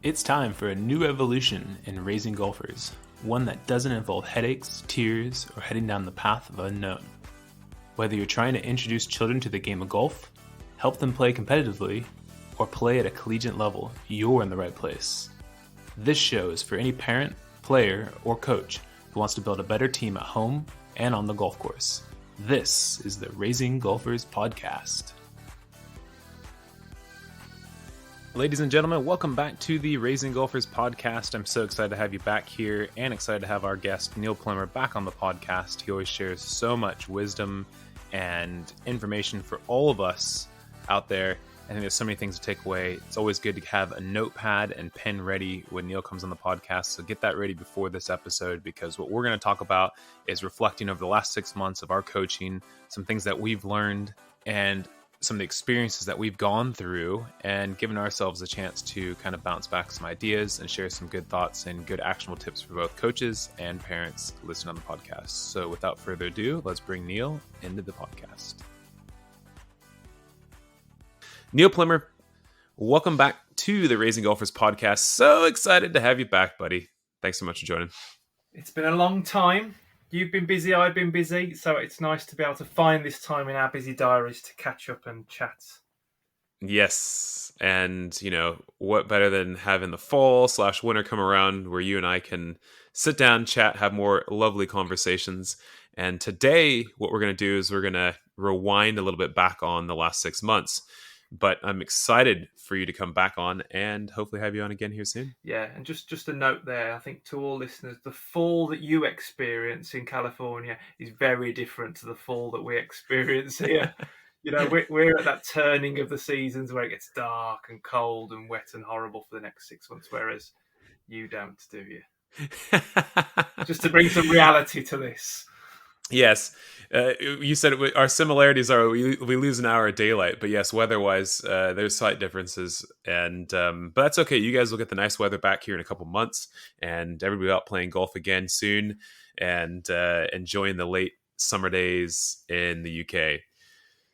It's time for a new evolution in raising golfers, one that doesn't involve headaches, tears, or heading down the path of unknown. Whether you're trying to introduce children to the game of golf, help them play competitively, or play at a collegiate level, you're in the right place. This show is for any parent, player, or coach who wants to build a better team at home and on the golf course. This is the Raising Golfers Podcast. Ladies and gentlemen, welcome back to the Raising Golfers Podcast. I'm so excited to have you back here and excited to have our guest, Neil Plummer, back on the podcast. He always shares so much wisdom and information for all of us out there. I think there's so many things to take away. It's always good to have a notepad and pen ready when Neil comes on the podcast. So get that ready before this episode, because what we're going to talk about is reflecting over the last 6 months of our coaching, some things that we've learned, and some of the experiences that we've gone through, and giving ourselves a chance to kind of bounce back some ideas and share some good thoughts and good actionable tips for both coaches and parents listening on the podcast. So without further ado, let's bring Neil into the podcast. Neil Plummer, welcome back to the Raising Golfers Podcast. So excited to have you back, buddy. Thanks so much for joining. It's been a long time. You've been busy, I've been busy, so it's nice to be able to find this time in our busy diaries to catch up and chat. Yes, and what better than having the fall/winter come around where you and I can sit down, chat, have more lovely conversations. And today, what we're going to do is we're going to rewind a little bit back on the last 6 months. But I'm excited for you to come back on and hopefully have you on again here soon. Yeah, and just a note there, I think to all listeners, the fall that you experience in California is very different to the fall that we experience here. We're at that turning of the seasons where it gets dark and cold and wet and horrible for the next 6 months, whereas you don't, do you? Just to bring some reality to this. Yes, you said our similarities are we lose an hour of daylight, but yes, weather-wise, there's slight differences, and but that's okay. You guys will get the nice weather back here in a couple months, and everybody out playing golf again soon, and enjoying the late summer days in the UK.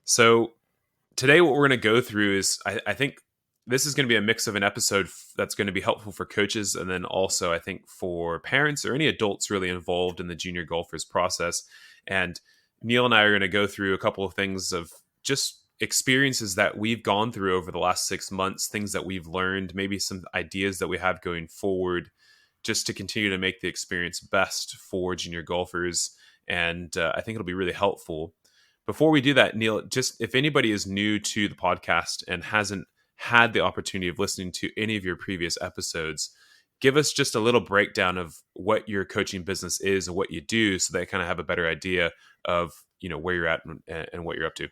So today, what we're going to go through is, I think this is going to be a mix of an episode that's going to be helpful for coaches, and then also I think for parents or any adults really involved in the junior golfers process. And Neil and I are going to go through a couple of things of just experiences that we've gone through over the last 6 months, things that we've learned, maybe some ideas that we have going forward, just to continue to make the experience best for junior golfers. And I think it'll be really helpful. Before we do that, Neil, just if anybody is new to the podcast and hasn't had the opportunity of listening to any of your previous episodes, give us just a little breakdown of what your coaching business is and what you do, so they kind of have a better idea of where you're at and what you're up to.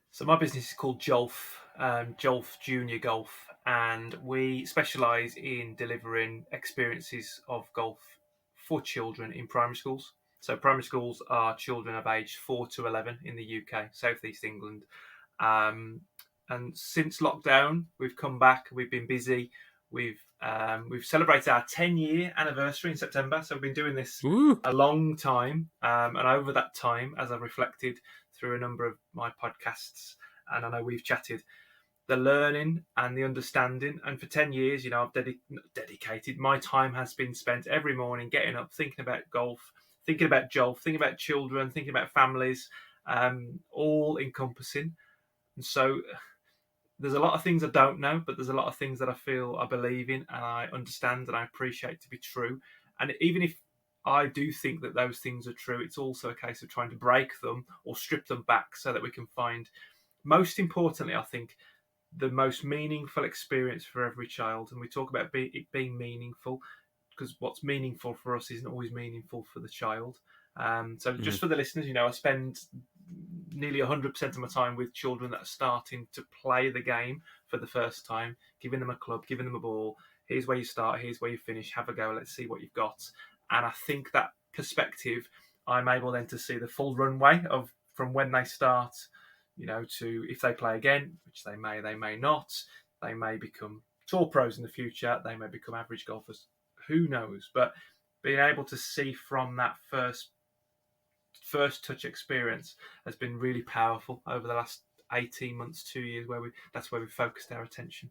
So my business is called JOLF, JOLF Junior Golf, and we specialise in delivering experiences of golf for children in primary schools. So primary schools are children of age 4 to 11 in the UK, South East England. And since lockdown, we've come back. We've been busy. We've celebrated our 10-year anniversary in September. So we've been doing this a long time. And over that time, as I've reflected through a number of my podcasts, and I know we've chatted, the learning and the understanding. And for 10 years, I've dedicated. My time has been spent every morning getting up, thinking about golf, thinking about JOLF, thinking about children, thinking about families, all encompassing. And so there's a lot of things I don't know, but there's a lot of things that I feel I believe in and I understand and I appreciate to be true. And even if I do think that those things are true, it's also a case of trying to break them or strip them back so that we can find, most importantly, I think, the most meaningful experience for every child. And we talk about it being meaningful, because what's meaningful for us isn't always meaningful for the child. Just for the listeners, I spend nearly 100% of my time with children that are starting to play the game for the first time, giving them a club, giving them a ball. Here's where you start, here's where you finish, have a go, let's see what you've got. And I think that perspective, I'm able then to see the full runway of from when they start, to if they play again, which they may not. They may become tour pros in the future, they may become average golfers, who knows? But being able to see from that first touch experience has been really powerful over the last 18 months, 2 years, that's where we focused our attention.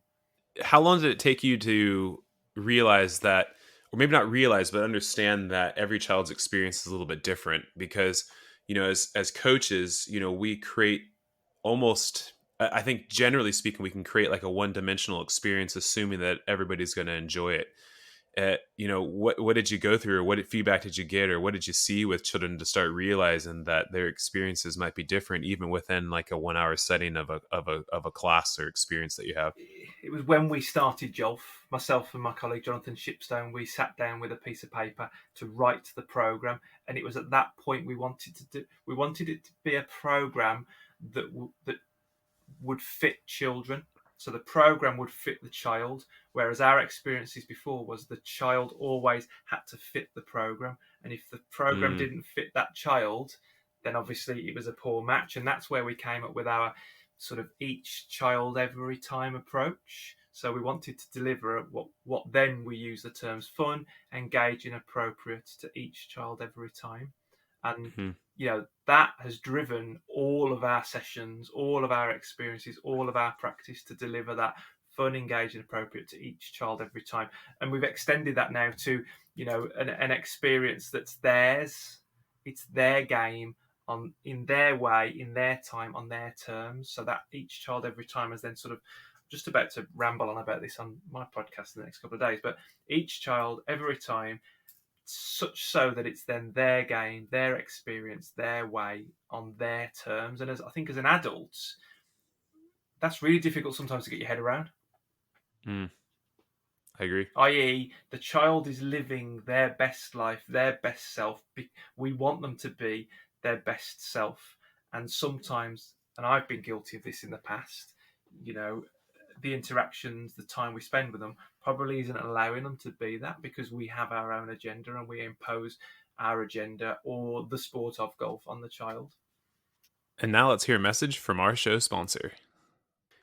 How long did it take you to realize that, or maybe not realize, but understand that every child's experience is a little bit different because, as coaches, we create almost, I think generally speaking, we can create like a one-dimensional experience, assuming that everybody's going to enjoy it. What did you go through, or what feedback did you get, or what did you see with children to start realizing that their experiences might be different, even within like a 1 hour setting of a class or experience that you have? It was when we started JOLF, myself and my colleague Jonathan Shipstone, we sat down with a piece of paper to write the program, and it was at that point we wanted it to be a program that would fit children. So the program would fit the child, whereas our experiences before was the child always had to fit the program. And if the program Mm, didn't fit that child, then obviously it was a poor match. And that's where we came up with our sort of each child every time approach. So we wanted to deliver what then we use the terms fun, engaging, appropriate to each child every time. And mhm. that has driven all of our sessions, all of our experiences, all of our practice to deliver that fun, engaging, appropriate to each child every time. And we've extended that now to an experience that's theirs. It's their game on in their way, in their time, on their terms. So that each child every time is then sort of just about to ramble on about this on my podcast in the next couple of days. But each child every time, such so that it's then their game, their experience, their way, on their terms. And as I think as an adult, that's really difficult sometimes to get your head around. Mm, I agree. I.e., the child is living their best life, their best self. We want them to be their best self. And sometimes, and I've been guilty of this in the past, you know, the interactions, the time we spend with them probably isn't allowing them to be that because we have our own agenda and we impose our agenda or the sport of golf on the child. And now let's hear a message from our show sponsor.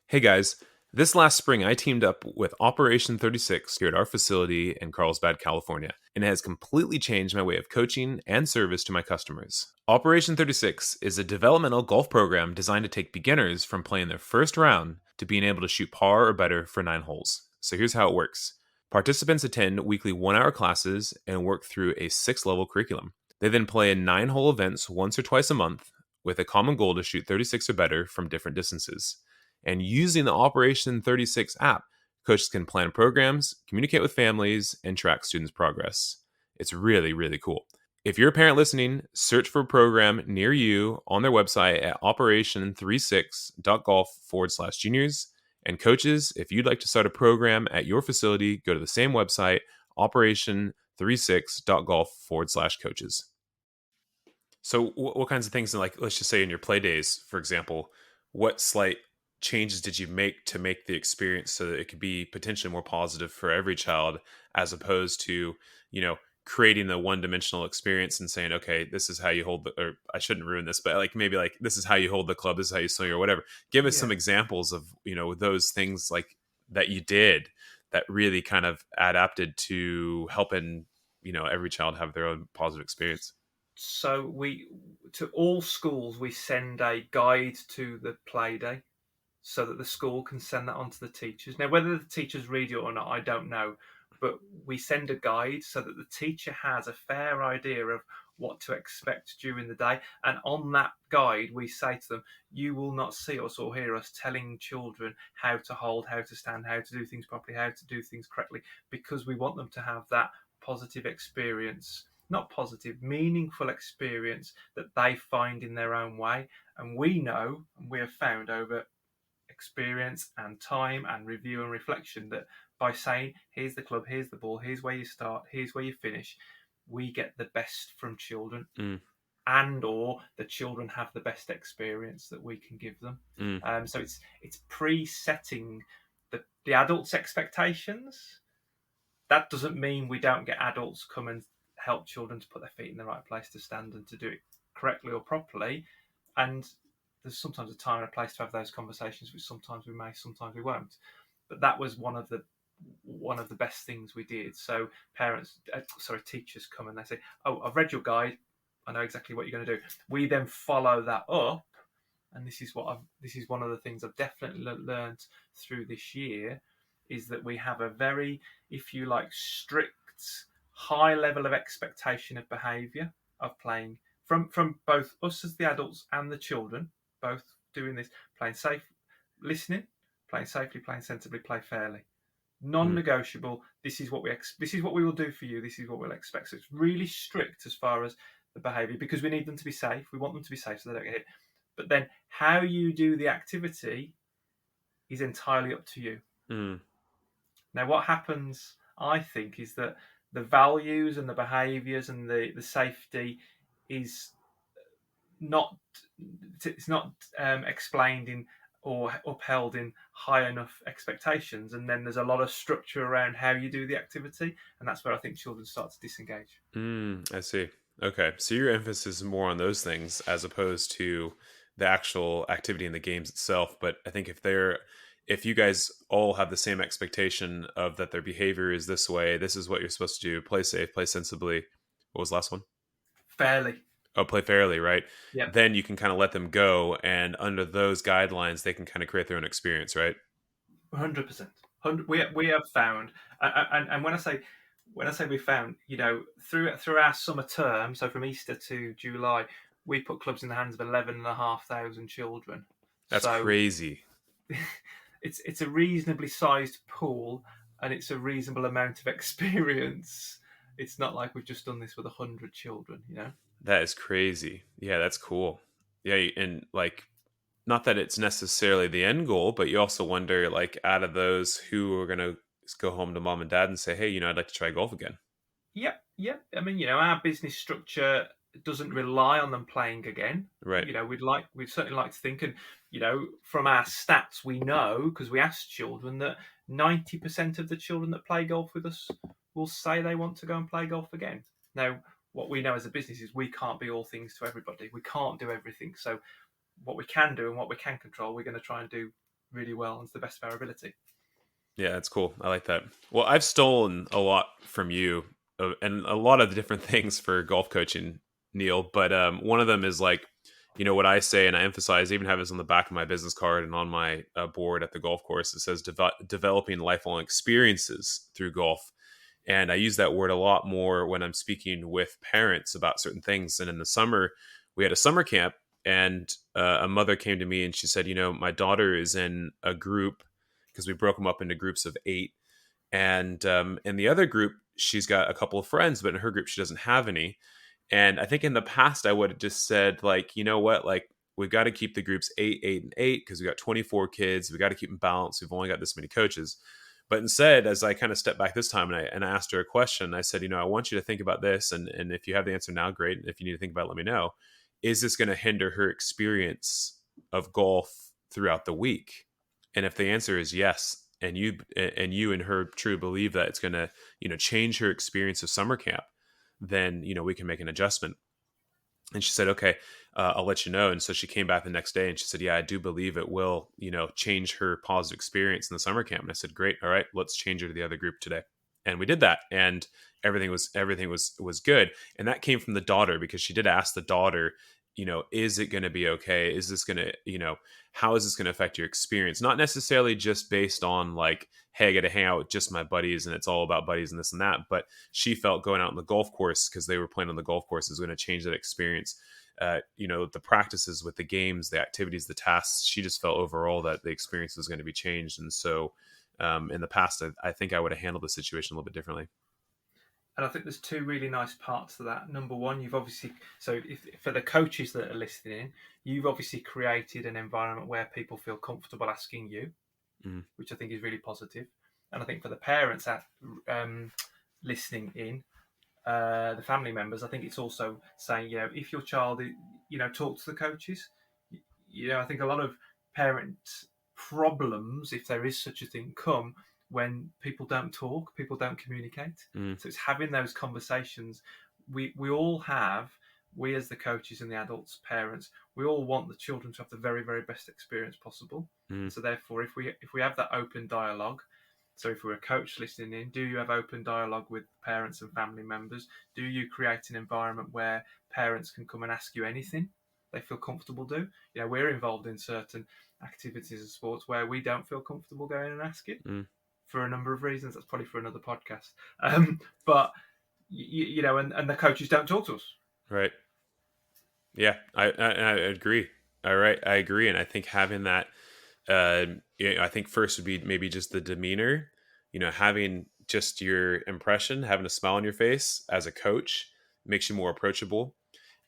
Hey guys, this last spring I teamed up with Operation 36 here at our facility in Carlsbad, California, and it has completely changed my way of coaching and service to my customers. Operation 36 is a developmental golf program designed to take beginners from playing their first round to being able to shoot par or better for 9 holes. So here's how it works. Participants attend weekly 1-hour classes and work through a 6-level curriculum. They then play in 9-hole events once or twice a month with a common goal to shoot 36 or better from different distances. And using the Operation 36 app, coaches can plan programs, communicate with families, and track students' progress. It's really, really cool. If you're a parent listening, search for a program near you on their website at operation36.golf/juniors. And coaches, if you'd like to start a program at your facility, go to the same website, operation36.golf/coaches. So, what kinds of things, like let's just say in your play days, for example, what slight changes did you make to make the experience so that it could be potentially more positive for every child, as opposed to creating the one-dimensional experience and saying, okay, this is how you hold the, or I shouldn't ruin this, but like maybe like this is how you hold the club, this is how you swing, or whatever. Give us some Yeah. examples of those things like that you did that really kind of adapted to helping every child have their own positive experience. So to all schools, we send a guide to the play day so that the school can send that on to the teachers. Now, whether the teachers read it or not, I don't know. But we send a guide so that the teacher has a fair idea of what to expect during the day. And on that guide, we say to them, you will not see us or hear us telling children how to hold, how to stand, how to do things properly, how to do things correctly, because we want them to have that positive experience. Not positive, meaningful experience that they find in their own way. And we know, and we have found over experience and time and review and reflection that by saying here's the club, here's the ball, here's where you start, here's where you finish, we get the best from children, Mm, and or the children have the best experience that we can give them. mm, So it's pre-setting the adults' expectations. That doesn't mean we don't get adults come and help children to put their feet in the right place to stand and to do it correctly or properly. And there's sometimes a time and a place to have those conversations, which sometimes we may, sometimes we won't. But that was one of the best things we did. So teachers come and they say, "Oh, I've read your guide. I know exactly what you're going to do." We then follow that up, and this is one of the things I've definitely learned through this year is that we have a very, if you like, strict, high level of expectation of behaviour of playing from both us as the adults and the children, both doing this, playing safe, listening, playing safely, playing sensibly, play fairly. Non-negotiable. This is what this is what we will do for you. This is what we'll expect. So it's really strict as far as the behaviour, because we need them to be safe. We want them to be safe so they don't get hit. But then how you do the activity is entirely up to you. Now, what happens, I think, is that the values and the behaviours and the safety is not, it's not explained in or upheld in high enough expectations, and then there's a lot of structure around how you do the activity, and that's where I think children start to disengage. I see. Okay, so your emphasis is more on those things as opposed to the actual activity in the games itself. But I think if you guys all have the same expectation of that their behavior is this way, this is what you're supposed to do, play safe, play sensibly. What was the last one? Fairly. Oh, play fairly, right? Yeah. Then you can kind of let them go, and under those guidelines, they can kind of create their own experience, right? 100%. We have found, and when I say we found, through our summer term, so from Easter to July, we put clubs in the hands of 11,500 children. That's so crazy. It's a reasonably sized pool, and it's a reasonable amount of experience. It's not like we've just done this with 100 children, That is crazy. Yeah, that's cool. Yeah, and like, not that it's necessarily the end goal, but you also wonder, like, out of those, who are going to go home to mom and dad and say, hey, I'd like to try golf again. Yep. I mean, our business structure doesn't rely on them playing again. Right. We'd certainly like to think, and from our stats, we know, because we asked children, that 90% of the children that play golf with us will say they want to go and play golf again. Now, what we know as a business is we can't be all things to everybody. We can't do everything. So what we can do and what we can control, we're going to try and do really well and to the best of our ability. Yeah, that's cool. I like that. Well, I've stolen a lot from you and a lot of the different things for golf coaching, Neil. But one of them is like, what I say, and I emphasize, I even have this on the back of my business card and on my board at the golf course. It says developing lifelong experiences through golf. And I use that word a lot more when I'm speaking with parents about certain things. And in the summer, we had a summer camp, and a mother came to me and she said, my daughter is in a group, because we broke them up into groups of 8. And in the other group, she's got a couple of friends, but in her group, she doesn't have any. And I think in the past, I would have just said, like, you know what, like, we've got to keep the groups 8, 8, and 8, because we got 24 kids. We got to keep them balanced. We've only got this many coaches. But instead, as I kind of stepped back this time and I asked her a question, I said, I want you to think about this. And if you have the answer now, great. And if you need to think about it, let me know. Is this going to hinder her experience of golf throughout the week? And if the answer is yes, and you and her true believe that it's going to, change her experience of summer camp, then, we can make an adjustment. And she said, okay, I'll let you know. And so she came back the next day and she said, yeah, I do believe it will, change her positive experience in the summer camp. And I said, great. All right, let's change her to the other group today. And we did that. And everything was good. And that came from the daughter, because she did ask the daughter, is it going to be okay? Is this going to, how is this going to affect your experience? Not necessarily just based on like, hey, I got to hang out with just my buddies and it's all about buddies and this and that. But she felt going out on the golf course, because they were playing on the golf course, is going to change that experience. The practices with the games, the activities, the tasks, she just felt overall that the experience was going to be changed. And so in the past, I think I would have handled the situation a little bit differently. And I think there's 2 really nice parts to that. Number one, you've obviously, for the coaches that are listening, you've obviously created an environment where people feel comfortable asking you, which I think is really positive. And I think for the parents listening in, the family members, I think it's also saying, if your child, talk to the coaches. I think a lot of parent problems, if there is such a thing, come when people don't talk, people don't communicate. So it's having those conversations. We all have, we as the coaches and the adults, parents, we all want the children to have the very, very best experience possible. So therefore, if we have that open dialogue, so if we're a coach listening in, do you have open dialogue with parents and family members? Do you create an environment where parents can come and ask you anything they feel comfortable do? We're involved in certain activities and sports where we don't feel comfortable going and asking. for a number of reasons. That's probably for another podcast. But you know, and the coaches don't talk to us. Right. Yeah, I agree. All right, I agree, and I think having that, I think first would be maybe just the demeanor. Having just your impression, having a smile on your face as a coach makes you more approachable,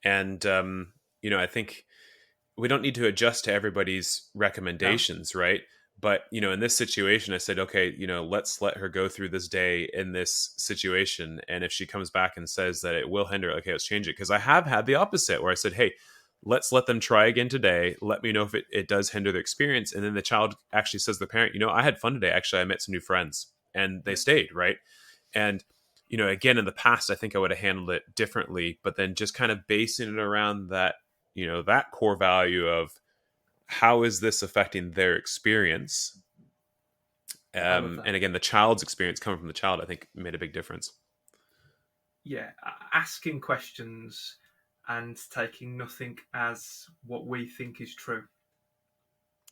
and I think we don't need to adjust to everybody's No, recommendations, right? But in this situation, I said, okay, let's let her go through this day in this situation, and if she comes back and says that it will hinder, okay, let's change it. Because I have had the opposite, where I said, hey, let's let them try again today. Let me know if it does hinder their experience, and then the child actually says to the parent, I had fun today. Actually, I met some new friends, and they yeah, stayed, right? And again, in the past, I think I would have handled it differently, but then just kind of basing it around that, that core value of how is this affecting their experience, I love and that. again, the child's experience coming from the child, I think, made a big difference. Yeah, asking questions and taking nothing as what we think is true.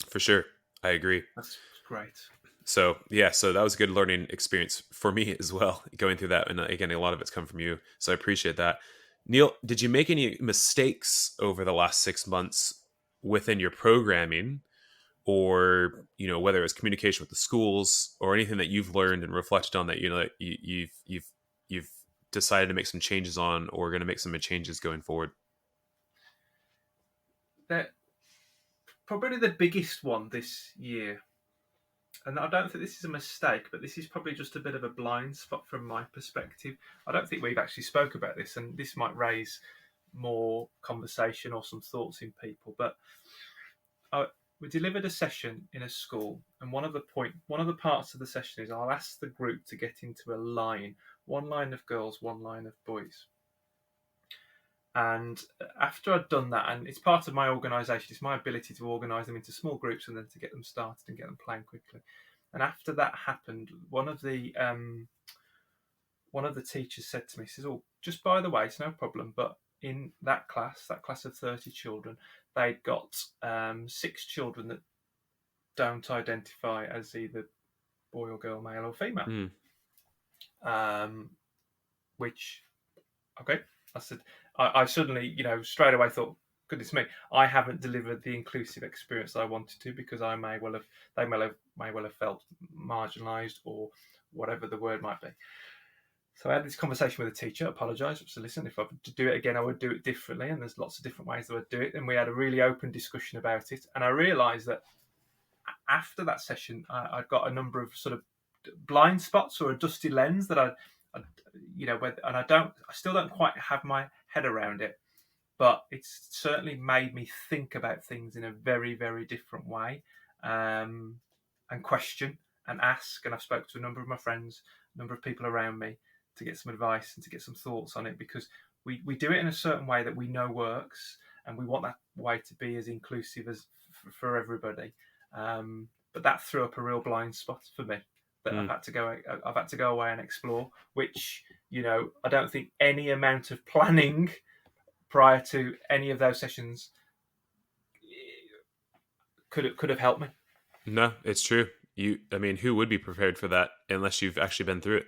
For sure, I agree. That's great. So yeah, so that was a good learning experience for me as well, going through that. And again, a lot of it's come from you, so I appreciate that. Neil, did you make any mistakes over the last 6 months within your programming, or whether it's communication with the schools or anything that you've learned and reflected on that that you've decided to make some changes on, or going to make some changes going forward? That probably the biggest one this year, and I don't think this is a mistake, but this is probably just a bit of a blind spot from my perspective. I don't think we've actually spoke about this, and this might raise more conversation or some thoughts in people. But we delivered a session in a school, and one of the parts of the session is I'll ask the group to get into a line, one line of girls, one line of boys. And after I'd done that, and it's part of my organisation, it's my ability to organise them into small groups and then to get them started and get them playing quickly. And after that happened, one of the teachers said to me, he says, "Oh, just by the way, it's no problem, but in that class of 30 children, they'd got 6 children that don't identify as either boy or girl, male or female." Mm. Which, okay, I said, I suddenly, straight away thought, goodness me, I haven't delivered the inclusive experience I wanted to, because they may well have felt marginalised, or whatever the word might be. So I had this conversation with the teacher, apologised, so listen, if I were to do it again, I would do it differently, and there's lots of different ways that I'd do it. And we had a really open discussion about it. And I realised that after that session, I'd got a number of sort of blind spots, or a dusty lens that and I still don't quite have my head around it, but it's certainly made me think about things in a very, very different way, and question and ask. And I've spoken to a number of my friends, a number of people around me, to get some advice and to get some thoughts on it, because we do it in a certain way that we know works, and we want that way to be as inclusive as for everybody. But that threw up a real blind spot for me that I've had to go away and explore, which I don't think any amount of planning prior to any of those sessions could have helped me. No, it's true. Who would be prepared for that unless you've actually been through it,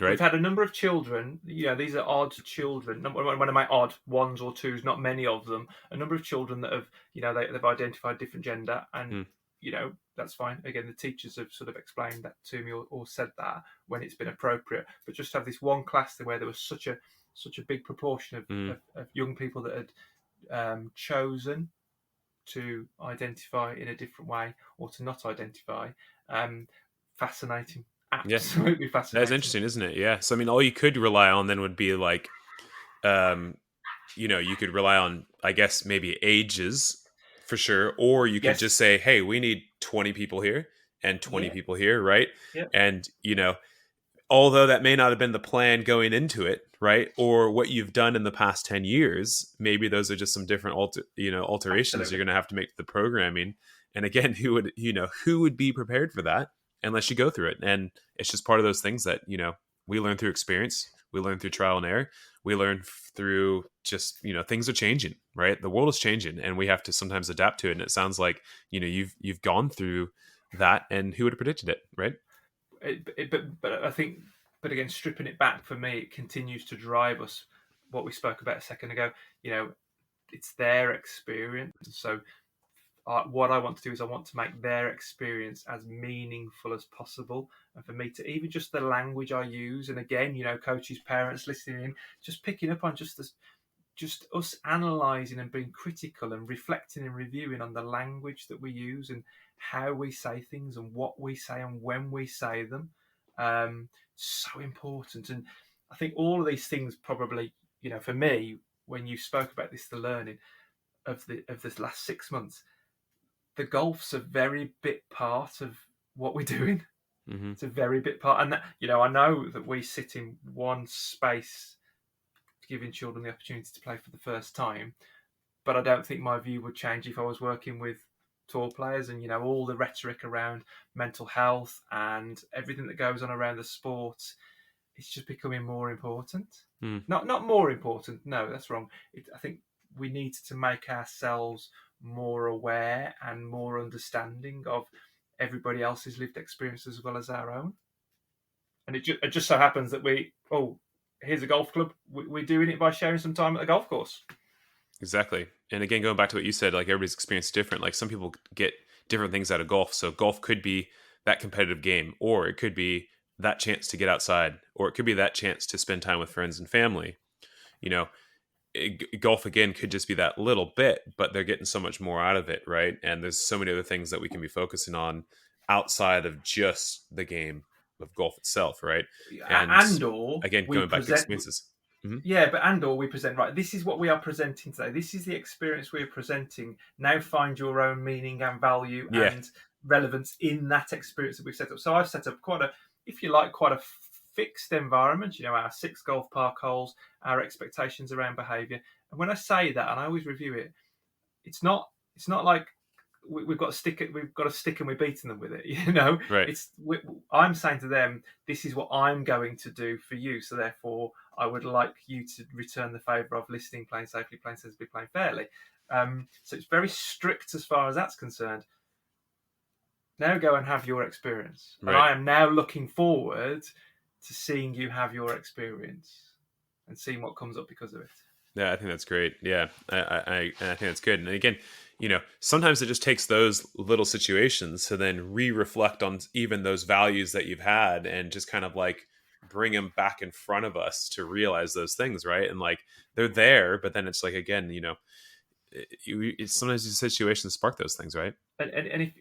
right? We've had a number of children. These are odd children. When am I odd? Ones or twos? Not many of them. A number of children that have, they've identified different gender, and that's fine. Again, the teachers have sort of explained that to me, or said that when it's been appropriate. But just to have this one class where there was such a big proportion of young people that had chosen to identify in a different way, or to not identify. Fascinating. Absolutely fascinating. That's interesting, isn't it? Yeah. So all you could rely on then would be like, you could rely on, I guess, maybe ages for sure, or you could just say, hey, we need 20 people here and 20 people here, right? Yeah. And although that may not have been the plan going into it, right, or what you've done in the past 10 years, maybe those are just some different alterations Absolutely. You're going to have to make to the programming. And again, who would be prepared for that unless you go through it? And it's just part of those things that we learn through experience, we learn through trial and error, we learn through just things are changing, right? The world is changing, and we have to sometimes adapt to it. And it sounds like you've gone through that, and who would have predicted it, right? but I think, but again, stripping it back for me, it continues to drive us. What we spoke about a second ago, it's their experience. So what I want to do is I want to make their experience as meaningful as possible, and for me to even just the language I use, and again, coaches, parents listening in, just picking up on just us analysing and being critical and reflecting and reviewing on the language that we use and how we say things and what we say and when we say them. So important. And I think all of these things probably, for me, when you spoke about this, the learning of this last 6 months, the golf's a very bit part of what we're doing. Mm-hmm. It's a very bit part. And that, I know that we sit in one space giving children the opportunity to play for the first time, but I don't think my view would change if I was working with tour players and all the rhetoric around mental health and everything that goes on around the sport. It's just becoming more important. Not more important, no, that's wrong. I think we need to make ourselves more aware and more understanding of everybody else's lived experience as well as our own. And it just so happens that here's a golf club. We're doing it by sharing some time at the golf course. Exactly. And again, going back to what you said, like everybody's experience is different. Like some people get different things out of golf. So golf could be that competitive game, or it could be that chance to get outside, or it could be that chance to spend time with friends and family. Golf again could just be that little bit, but they're getting so much more out of it, right? And there's so many other things that we can be focusing on outside of just the game of golf itself, right? And or again, going back to experiences. Mm-hmm. Yeah, but we present, right, this is what we are presenting today. This is the experience we are presenting. Now find your own meaning and value and relevance in that experience that we've set up. So I've set up quite a fixed environment, our 6 golf park holes, our expectations around behaviour. And when I say that, and I always review it, it's not like we've got a stick and we're beating them with it, Right. I'm saying to them, this is what I'm going to do for you, so therefore I would like you to return the favour of listening, playing safely, playing sensibly, playing fairly. So it's very strict as far as that's concerned. Now go and have your experience. Right. And I am now looking forward to seeing you have your experience and seeing what comes up because of it. Yeah, I think that's great. Yeah, I think that's good. And again, sometimes it just takes those little situations to then reflect on even those values that you've had and just kind of like bring them back in front of us to realize those things, right? And like they're there, but then it's like, again, it's sometimes these situations spark those things, right? And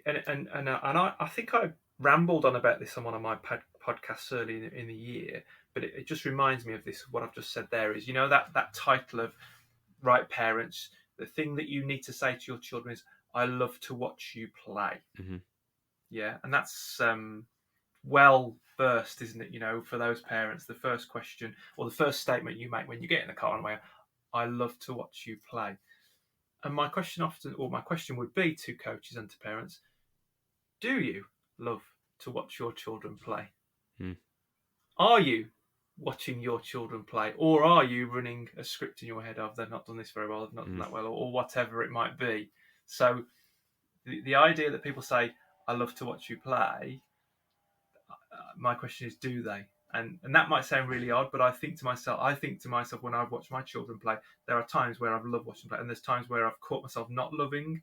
I think I rambled on about this on one of my podcasts early in the year, but it just reminds me of this. What I've just said there is, that title of Right Parents, the thing that you need to say to your children is, I love to watch you play. Mm-hmm. Yeah, and that's well versed, isn't it? For those parents, the first question or the first statement you make when you get in the car on the way, I love to watch you play. And my question would be to coaches and to parents, do you love to watch your children play? Are you watching your children play, or are you running a script in your head of they've not done this very well, they've not done that well, or whatever it might be? So the idea that people say, I love to watch you play, my question is, do they? And that might sound really odd, but I think to myself when I've watched my children play, there are times where I've loved watching them play, and there's times where I've caught myself not loving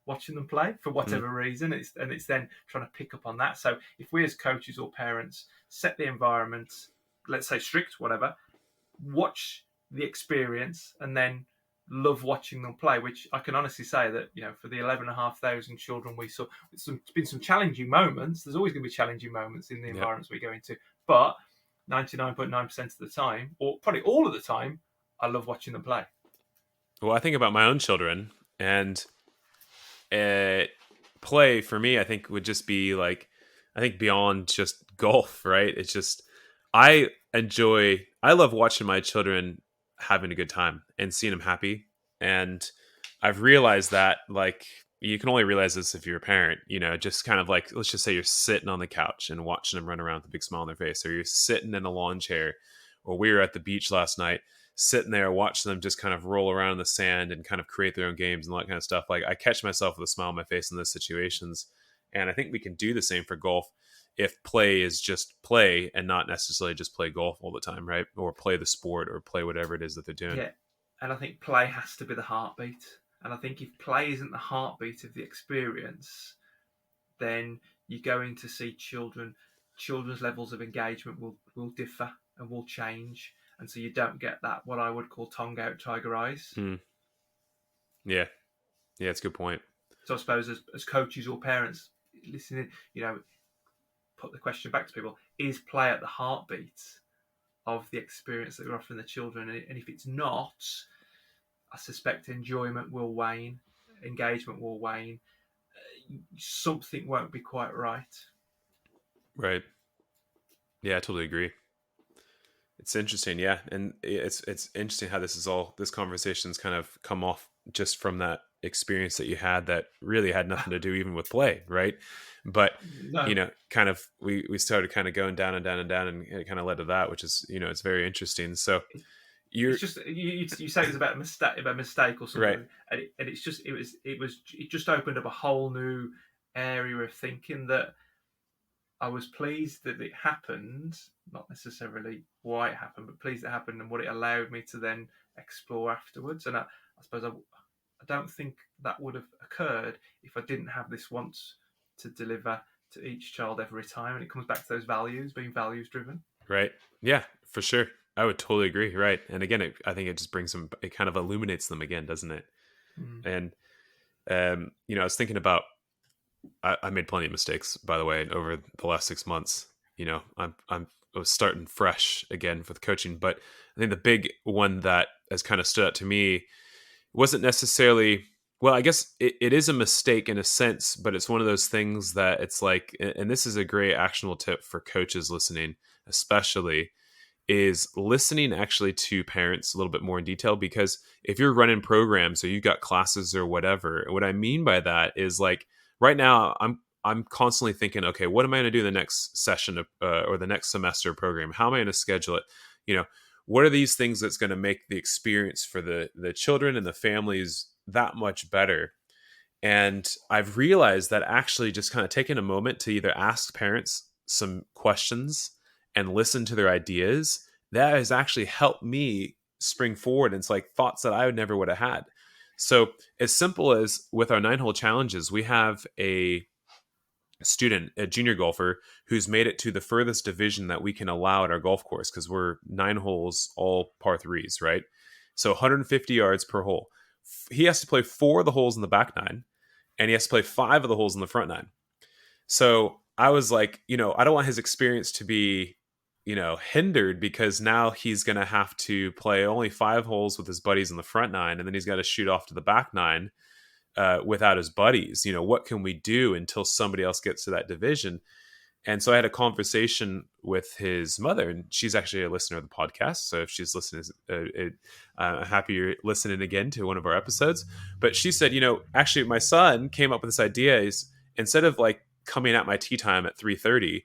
watching them play for whatever reason. It's then trying to pick up on that. So if we as coaches or parents set the environment, let's say strict, whatever, watch the experience and then love watching them play, which I can honestly say that, for the 11,500 children we saw, it's been some challenging moments. There's always going to be challenging moments in the environments we go into, but 99.9% of the time, or probably all of the time, I love watching them play. Well, I think about my own children, and play for me, I think would just be like, I think beyond just golf, right? It's just, I love watching my children having a good time and seeing them happy. And I've realized that, like, you can only realize this if you're a parent, just kind of like, let's just say you're sitting on the couch and watching them run around with a big smile on their face, or you're sitting in a lawn chair, or we were at the beach last night, sitting there watching them just kind of roll around in the sand and kind of create their own games and all that kind of stuff. Like, I catch myself with a smile on my face in those situations. And I think we can do the same for golf. if play is just play and not necessarily just play golf all the time, right? Or play the sport or play whatever it is that they're doing. Yeah, and I think play has to be the heartbeat. And I think if play isn't the heartbeat of the experience, then you're going to see children's levels of engagement will differ and will change, and so you don't get that what I would call tongue out, tiger eyes. Mm. Yeah, it's a good point. So I suppose as coaches or parents listening, put the question back to people: is play at the heartbeat of the experience that we're offering the children? And if it's not, I suspect enjoyment will wane, engagement will wane, something won't be quite right. Right. Yeah, I totally agree. It's interesting, yeah, and it's interesting how this conversation's kind of come off just from that experience that you had that really had nothing to do even with play, right? But No, kind of we started kind of going down and down and down, and it kind of led to that, which is it's very interesting. So you're it's just you say it's about a mistake or something, right, and it's just it just opened up a whole new area of thinking that I was pleased that it happened, not necessarily why it happened, but pleased it happened and what it allowed me to then explore afterwards. And I suppose I don't think that would have occurred if I didn't have this once to deliver to each child every time. And it comes back to those values, being values driven. right, yeah, for sure. I would totally agree, right? And again, I think it just brings them, it kind of illuminates them again, doesn't it? Mm. And I was thinking about I made plenty of mistakes, by the way, over the last 6 months. I was starting fresh again with coaching, but I think the big one that has kind of stood out to me wasn't necessarily, well, I guess it is a mistake in a sense, but it's one of those things that it's like, and this is a great actionable tip for coaches listening, especially, is listening actually to parents a little bit more in detail. Because if you're running programs or you've got classes or whatever, what I mean by that is like right now I'm constantly thinking, okay, what am I going to do the next session of, or the next semester program? How am I going to schedule it? What are these things that's going to make the experience for the children and the families that much better? And I've realized that actually just kind of taking a moment to either ask parents some questions and listen to their ideas, that has actually helped me spring forward. And it's like thoughts that I would have had. So as simple as with our 9-hole challenges, we have a student, a junior golfer, who's made it to the furthest division that we can allow at our golf course, because we're 9 holes, all par threes, right? So 150 yards per hole. He has to play 4 of the holes in the back 9, and he has to play 5 of the holes in the front 9. So I was like, I don't want his experience to be, hindered, because now he's going to have to play only 5 holes with his buddies in the front 9, and then he's got to shoot off to the back 9 without his buddies. What can we do until somebody else gets to that division? And so I had a conversation with his mother, and she's actually a listener of the podcast. So if she's listening, I'm happy you're listening again to one of our episodes. But she said, actually my son came up with this idea, is instead of like coming at my tee time at 3:30,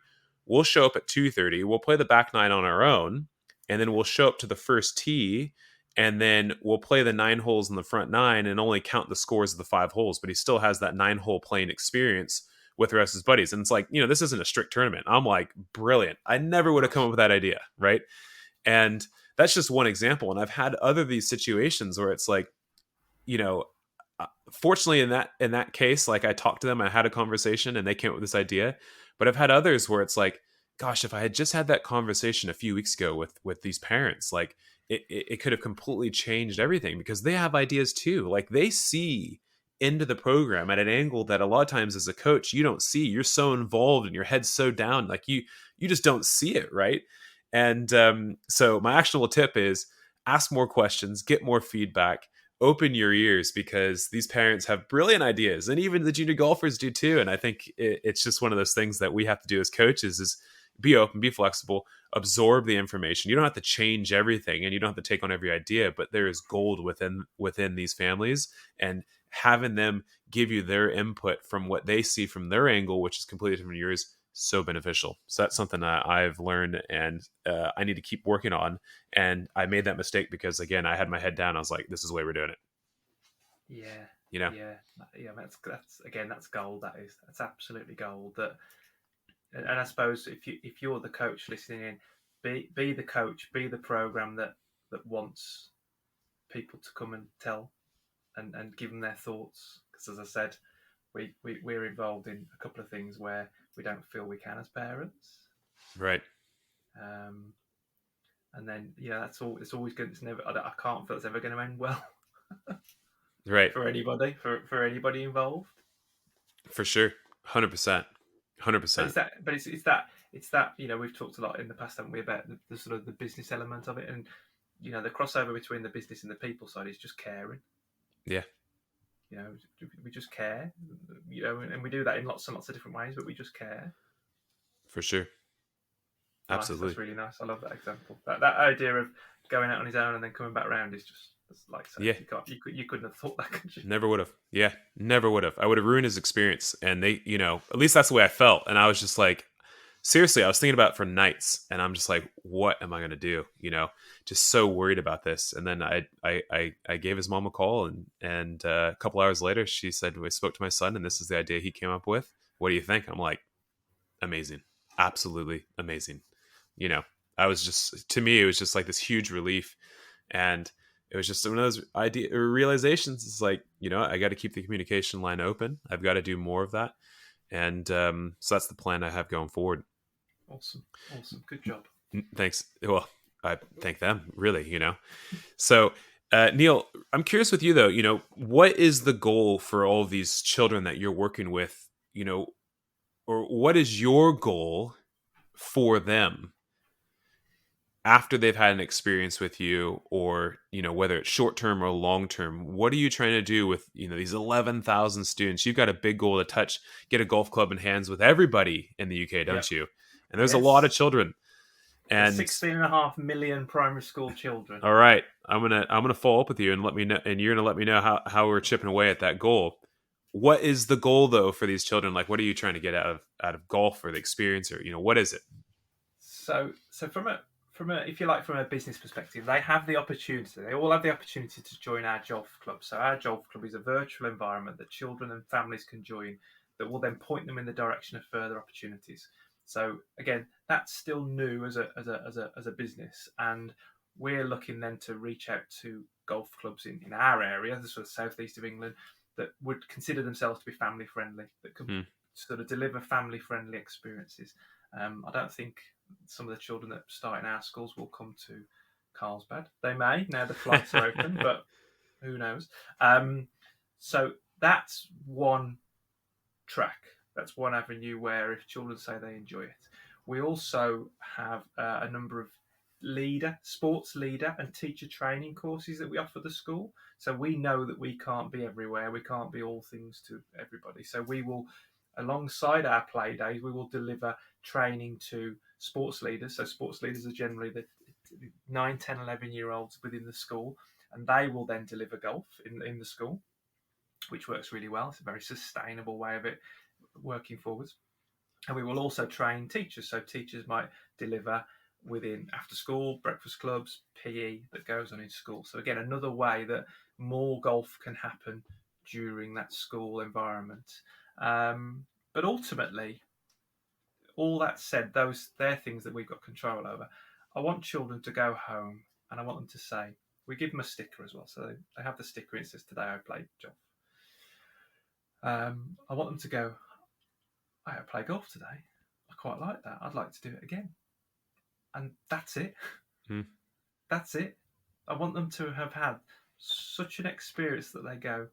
we'll show up at 2:30, we'll play the back 9 on our own, and then we'll show up to the first tee, and then we'll play the 9 holes in the front 9 and only count the scores of the 5 holes. But he still has that 9-hole playing experience with the rest of his buddies. And it's like, this isn't a strict tournament. I'm like, brilliant. I never would have come up with that idea, right? And that's just one example. And I've had other these situations where it's like, fortunately in that case, like I talked to them, I had a conversation, and they came up with this idea. But I've had others where it's like, gosh, if I had just had that conversation a few weeks ago with these parents, like it could have completely changed everything, because they have ideas too. Like they see into the program at an angle that a lot of times as a coach you don't see. You're so involved and your head's so down, like you just don't see it, right? And so my actionable tip is ask more questions, get more feedback, open your ears, because these parents have brilliant ideas, and even the junior golfers do too. And I think it's just one of those things that we have to do as coaches, is be open, be flexible, absorb the information. You don't have to change everything, and you don't have to take on every idea, but there is gold within these families, and having them give you their input from what they see from their angle, which is completely different from yours, so beneficial. So that's something that I've learned, and I need to keep working on. And I made that mistake because, again, I had my head down. I was like, this is the way we're doing it. Yeah. Yeah. That's again, that's gold. That's absolutely gold. That and I suppose if you're the coach listening in, be the coach, be the program that wants people to come and tell and give them their thoughts. Because as I said, we're involved in a couple of things where we don't feel we can as parents. Right. And then that's all. It's always good. It's never. I can't feel it's ever going to end well. Right. For anybody, for anybody involved. For sure. 100%. 100%. But it's that we've talked a lot in the past, haven't we, about the sort of the business element of it, and the crossover between the business and the people side is just caring. Yeah. We just care, and we do that in lots and lots of different ways, but we just care. For sure. Absolutely. That's really nice. I love that example. That idea of going out on his own and then coming back around is just like, so yeah. You couldn't have thought that, could you? Never would have. Yeah, never would have. I would have ruined his experience. And they, at least that's the way I felt. And I was just like, seriously, I was thinking about it for nights, and I'm just like, what am I going to do? Just so worried about this. And then I gave his mom a call, and a couple hours later, she said, we spoke to my son, and this is the idea he came up with. What do you think? I'm like, amazing. Absolutely amazing. I was just, to me, it was just like this huge relief. And it was just one of those realizations. It's like, I got to keep the communication line open. I've got to do more of that. And so that's the plan I have going forward. Awesome. Good job. Thanks. Well, I thank them, really, So, Neil, I'm curious with you, though, what is the goal for all of these children that you're working with, or what is your goal for them after they've had an experience with you, or, whether it's short term or long term? What are you trying to do with, these 11,000 students? You've got a big goal to get a golf club in hands with everybody in the UK, don't you? And there's a lot of children. And 16.5 million primary school children. All right. I'm gonna follow up with you and let me know, and you're gonna let me know how we're chipping away at that goal. What is the goal, though, for these children? Like, what are you trying to get out of golf, or the experience, or what is it? So from a if you like, from a business perspective, they have the opportunity. They all have the opportunity to join our JOLF club. So our JOLF club is a virtual environment that children and families can join, that will then point them in the direction of further opportunities. So again, that's still new as a business, and we're looking then to reach out to golf clubs in our area, the sort of southeast of England, that would consider themselves to be family friendly, that can sort of deliver family friendly experiences. I don't think some of the children that start in our schools will come to Carlsbad. They may, now the flights are open, but who knows? So that's one track. That's one avenue where, if children say they enjoy it. We also have a number of sports leader and teacher training courses that we offer the school. So we know that we can't be everywhere. We can't be all things to everybody. So we will, alongside our play days, we will deliver training to sports leaders. So sports leaders are generally the 9, 10, 11-year-olds within the school, and they will then deliver golf in the school, which works really well. It's a very sustainable way of it working forwards. And we will also train teachers. So teachers might deliver within after school, breakfast clubs, PE that goes on in school. So again, another way that more golf can happen during that school environment. But ultimately, all that said, they're things that we've got control over. I want children to go home, and I want them to say, we give them a sticker as well. So they have the sticker, it says, today I played golf. I want them to go, I played golf today. I quite like that. I'd like to do it again. And that's it. That's it. I want them to have had such an experience that they go,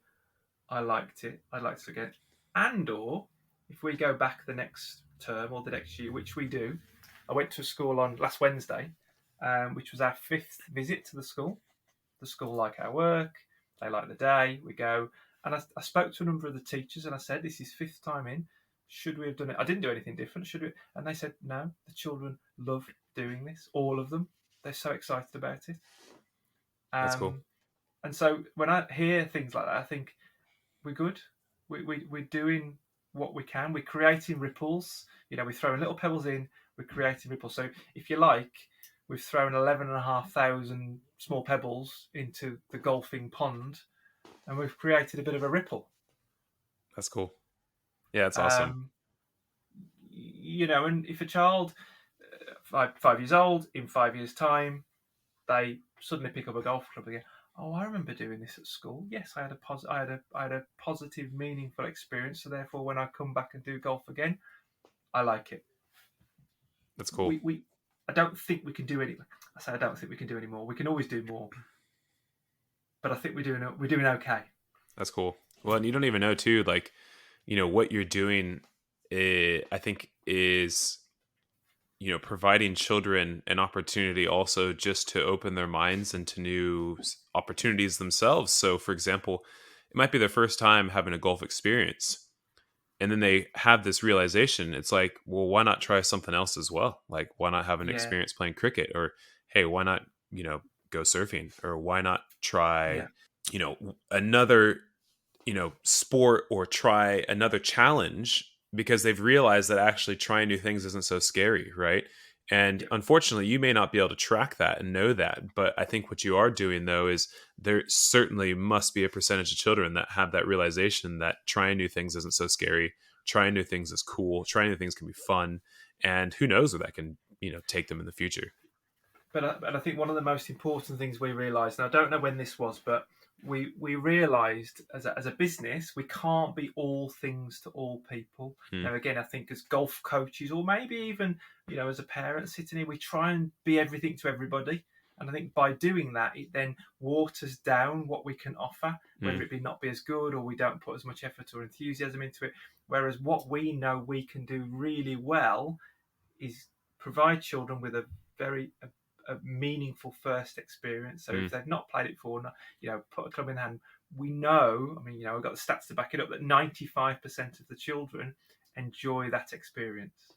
I liked it. I'd like to again. And or if we go back the next term or the next year, which we do, I went to a school on last Wednesday, which was our 5th visit to the school. The school like our work. They like the day. We go. And I spoke to a number of the teachers, and I said, this is 5th time in. Should we have done it? I didn't do anything different. Should we? And they said, no, the children love doing this. All of them. They're so excited about it. That's cool. And so when I hear things like that, I think we're good. We're doing what we can. We're creating ripples. We're throwing little pebbles in. We're creating ripples. So if you like, we've thrown 11,500 small pebbles into the golfing pond, and we've created a bit of a ripple. That's cool. Yeah, it's awesome. And if a child 5 years old, in 5 years' time, they suddenly pick up a golf club again. Oh, I remember doing this at school. Yes, I had a positive, meaningful experience. So therefore, when I come back and do golf again, I like it. That's cool. I don't think we can do any. I say I don't think we can do any more. We can always do more, but I think we're doing okay. That's cool. Well, and you don't even know too, like, what you're doing. I think is providing children an opportunity also just to open their minds into new opportunities themselves. So, for example, it might be their first time having a golf experience, and then they have this realization. It's like, well, why not try something else as well? Like, why not have an experience playing cricket? Or, hey, why not, go surfing? Or why not try, another, sport, or try another challenge, because they've realized that actually trying new things isn't so scary, right? And unfortunately, you may not be able to track that and know that. But I think what you are doing, though, is there certainly must be a percentage of children that have that realization that trying new things isn't so scary. Trying new things is cool. Trying new things can be fun. And who knows where that can, take them in the future. But I think one of the most important things we realised, and I don't know when this was, but we realised as a business, we can't be all things to all people. Now, again, I think as golf coaches, or maybe even, as a parent sitting here, we try and be everything to everybody. And I think by doing that, it then waters down what we can offer, whether it be not be as good, or we don't put as much effort or enthusiasm into it. Whereas what we know we can do really well is provide children with a meaningful first experience. So if they've not played it before, put a club in hand. We know, we've got the stats to back it up, that 95% of the children enjoy that experience.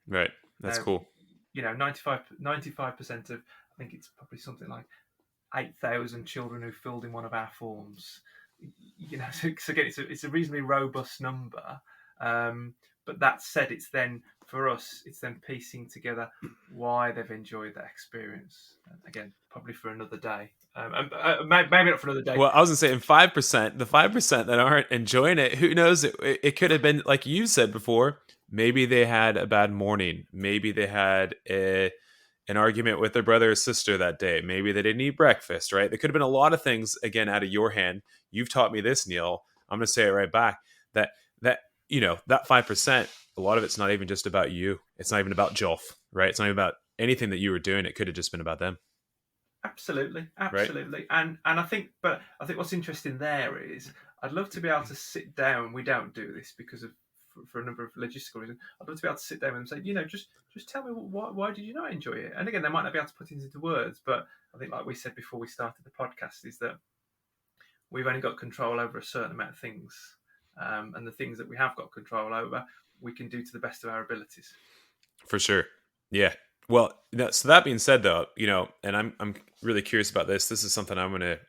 Right. That's cool. 95% of, I think it's probably something like 8,000 children who filled in one of our forms. So again, it's a reasonably robust number. But that said, it's then piecing together why they've enjoyed that experience. And again, probably for another day. Maybe not for another day. Well, I was gonna say, in 5%, the 5% that aren't enjoying it, who knows? It could have been, like you said before. Maybe they had a bad morning. Maybe they had an argument with their brother or sister that day. Maybe they didn't eat breakfast. Right? There could have been a lot of things. Again, out of your hand. You've taught me this, Neil. I'm gonna say it right back. That that 5%. A lot of it's not even just about you. It's not even about JOLF, right? It's not even about anything that you were doing. It could have just been about them. Absolutely. Right? And I think what's interesting there is, I'd love to be able to sit down. We don't do this because of for a number of logistical reasons. I'd love to be able to sit down and say, just tell me why did you not enjoy it? And again, they might not be able to put it into words, but I think, like we said before we started the podcast, is that we've only got control over a certain amount of things, and the things that we have got control over, we can do to the best of our abilities. For sure. Yeah. Well, so that being said, though, and I'm really curious about this. This is something I'm gonna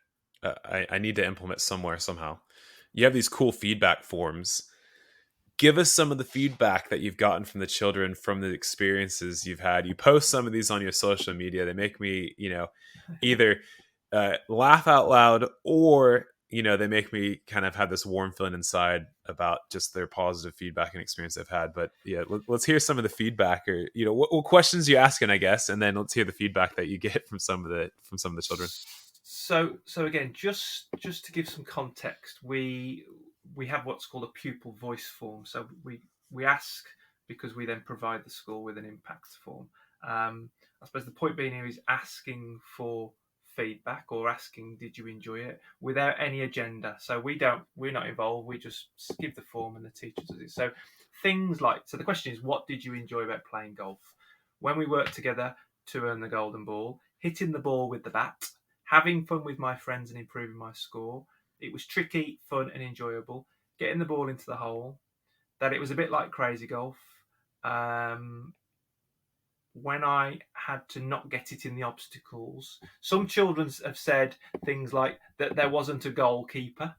I need to implement somewhere somehow. You have these cool feedback forms. Give us some of the feedback that you've gotten from the children, from the experiences you've had. You post some of these on your social media. They make me, either laugh out loud, or they make me kind of have this warm feeling inside about just their positive feedback and experience they've had. But yeah, let's hear some of the feedback, or what questions you're asking, I guess, and then let's hear the feedback that you get from some of the children. So again, just to give some context, we have what's called a pupil voice form. So we ask, because we then provide the school with an impact form. I suppose the point being here is asking for feedback, or asking, did you enjoy it, without any agenda. So we're not involved. We just give the form and the teacher does it. So things like, so the question is, what did you enjoy about playing golf? When we worked together to earn the golden ball, hitting the ball with the bat, having fun with my friends and improving my score. It was tricky, fun and enjoyable. Getting the ball into the hole. That it was a bit like crazy golf. When I had to not get it in the obstacles. Some children have said things like that there wasn't a goalkeeper.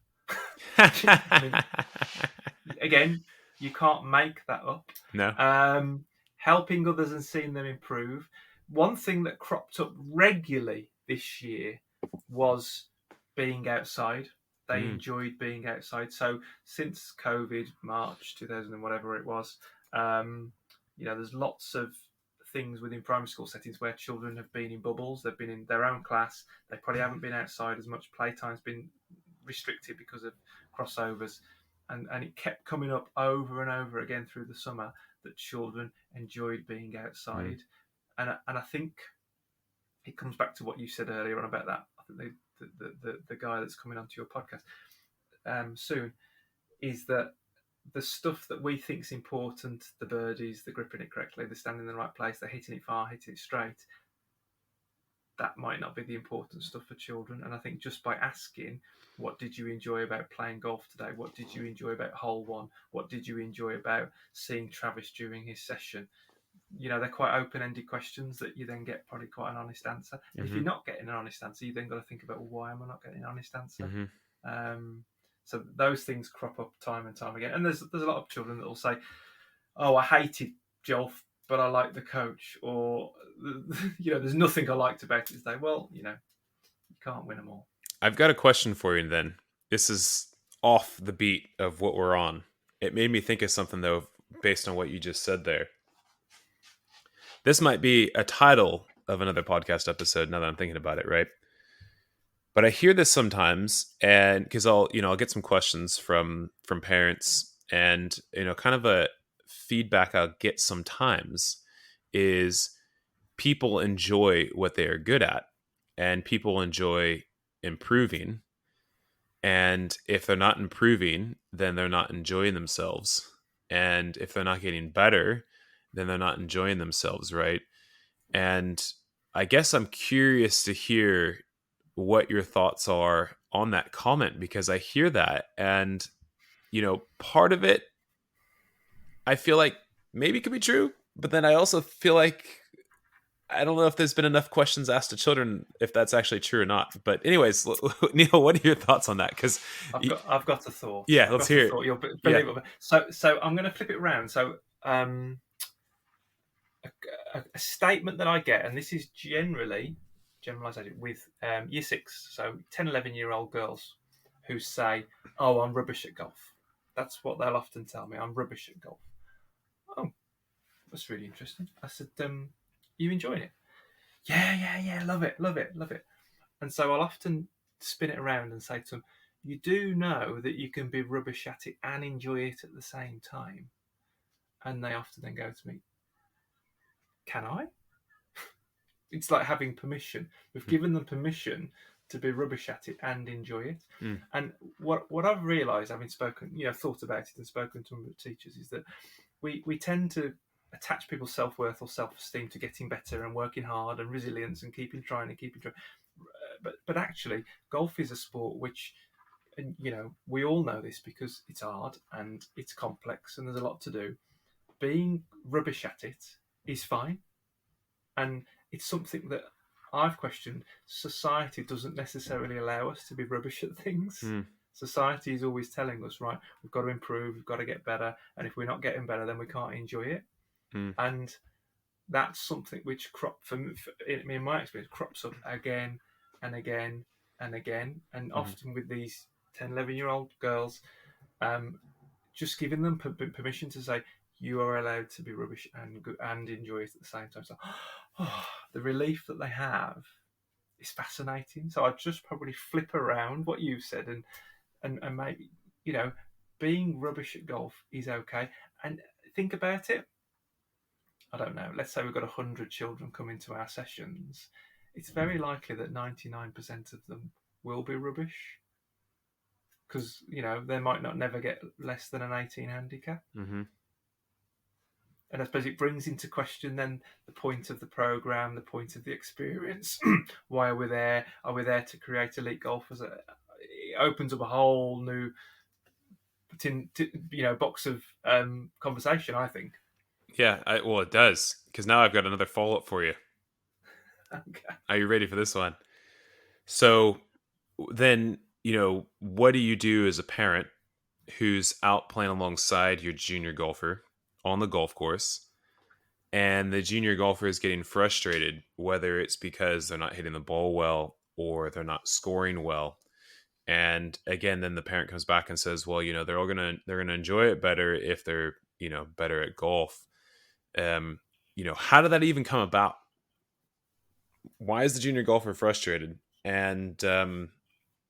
Again, you can't make that up. No. Helping others and seeing them improve. One thing that cropped up regularly this year was being outside. They enjoyed being outside. So since COVID, March 2000 and whatever it was, there's lots of things within primary school settings where children have been in bubbles. They've been in their own class. They probably haven't been outside as much. Playtime's been restricted because of crossovers, and it kept coming up over and over again through the summer that children enjoyed being outside, and I think it comes back to what you said earlier on about that. I think the guy that's coming onto your podcast soon is that the stuff that we think is important, the birdies, the gripping it correctly, the standing in the right place, the hitting it far, hitting it straight, that might not be the important stuff for children. And I think just by asking, what did you enjoy about playing golf today? What did you enjoy about hole one? What did you enjoy about seeing Travis during his session? They're quite open-ended questions that you then get probably quite an honest answer. And if you're not getting an honest answer, you then got to think about, well, why am I not getting an honest answer? So those things crop up time and time again. And there's a lot of children that will say, oh, I hated JOLF, but I liked the coach. Or, there's nothing I liked about it today. Well, you can't win them all. I've got a question for you then. This is off the beat of what we're on. It made me think of something, though, based on what you just said there. This might be a title of another podcast episode now that I'm thinking about it, right? But I hear this sometimes, and because I'll get some questions from parents, and kind of a feedback I'll get sometimes is people enjoy what they are good at, and people enjoy improving. And if they're not improving, then they're not enjoying themselves. And if they're not getting better, then they're not enjoying themselves, right? And I guess I'm curious to hear what your thoughts are on that comment, because I hear that, and part of it I feel like maybe could be true, but then I also feel like I don't know if there's been enough questions asked to children if that's actually true or not. But anyways, Neil, what are your thoughts on that? Because I've got a thought. Yeah, let's hear it. You'll believe it. So I'm going to flip it around. So a statement that I get, and this is generalisation with year 6, so 10, 11-year-old girls who say, oh, I'm rubbish at golf. That's what they'll often tell me. I'm rubbish at golf. Oh, that's really interesting. I said, you enjoying it? Yeah, love it. And so I'll often spin it around and say to them, you do know that you can be rubbish at it and enjoy it at the same time? And they often then go to me, can I? It's like having permission. We've given them permission to be rubbish at it and enjoy it. And what I've realised, having spoken, thought about it and spoken to some teachers, is that we tend to attach people's self-worth or self-esteem to getting better and working hard and resilience and keeping trying. But actually, golf is a sport which, and we all know this because it's hard and it's complex and there's a lot to do. Being rubbish at it is fine, and it's something that I've questioned. Society doesn't necessarily allow us to be rubbish at things. Society is always telling us, right, we've got to improve, we've got to get better, and if we're not getting better, then we can't enjoy it. And that's something which in my experience, crops up again and again and again, and often with these 10, 11-year-old girls, just giving them permission to say, you are allowed to be rubbish and enjoy it at the same time. So the relief that they have is fascinating. So I'd just probably flip around what you said and maybe, being rubbish at golf is okay. And think about it. I don't know. Let's say we've got 100 children come into our sessions. It's very likely that 99% of them will be rubbish, because they might not never get less than an 18 handicap. And I suppose it brings into question then the point of the program, the point of the experience. Why are we there? Are we there to create elite golfers? It opens up a whole new, box of conversation, I think. Yeah, well, it does, because now I've got another follow-up for you. Okay. Are you ready for this one? So then, what do you do as a parent who's out playing alongside your junior golfer on the golf course, and the junior golfer is getting frustrated, whether it's because they're not hitting the ball well or they're not scoring well? And again, then the parent comes back and says, well, they're gonna enjoy it better if they're better at golf. How did that even come about? Why is the junior golfer frustrated? And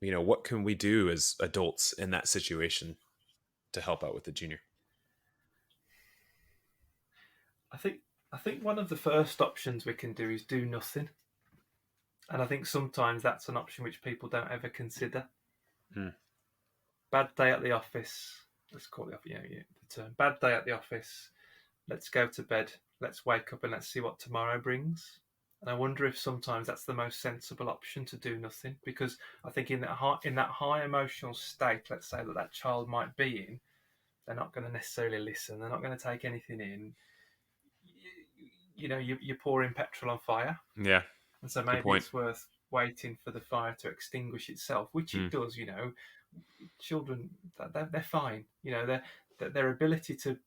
what can we do as adults in that situation to help out with the junior? I think I think one of the first options we can do is do nothing, and I think sometimes that's an option which people don't ever consider. Hmm. Bad day at the office. Let's call it, the term. Bad day at the office. Let's go to bed. Let's wake up and let's see what tomorrow brings. And I wonder if sometimes that's the most sensible option, to do nothing, because I think in that high emotional state, let's say that child might be in, they're not going to necessarily listen. They're not going to take anything in. You're pouring petrol on fire. Yeah. And so Good maybe point. it's worth waiting for the fire to extinguish itself, which it does. Children, they're fine. Their ability to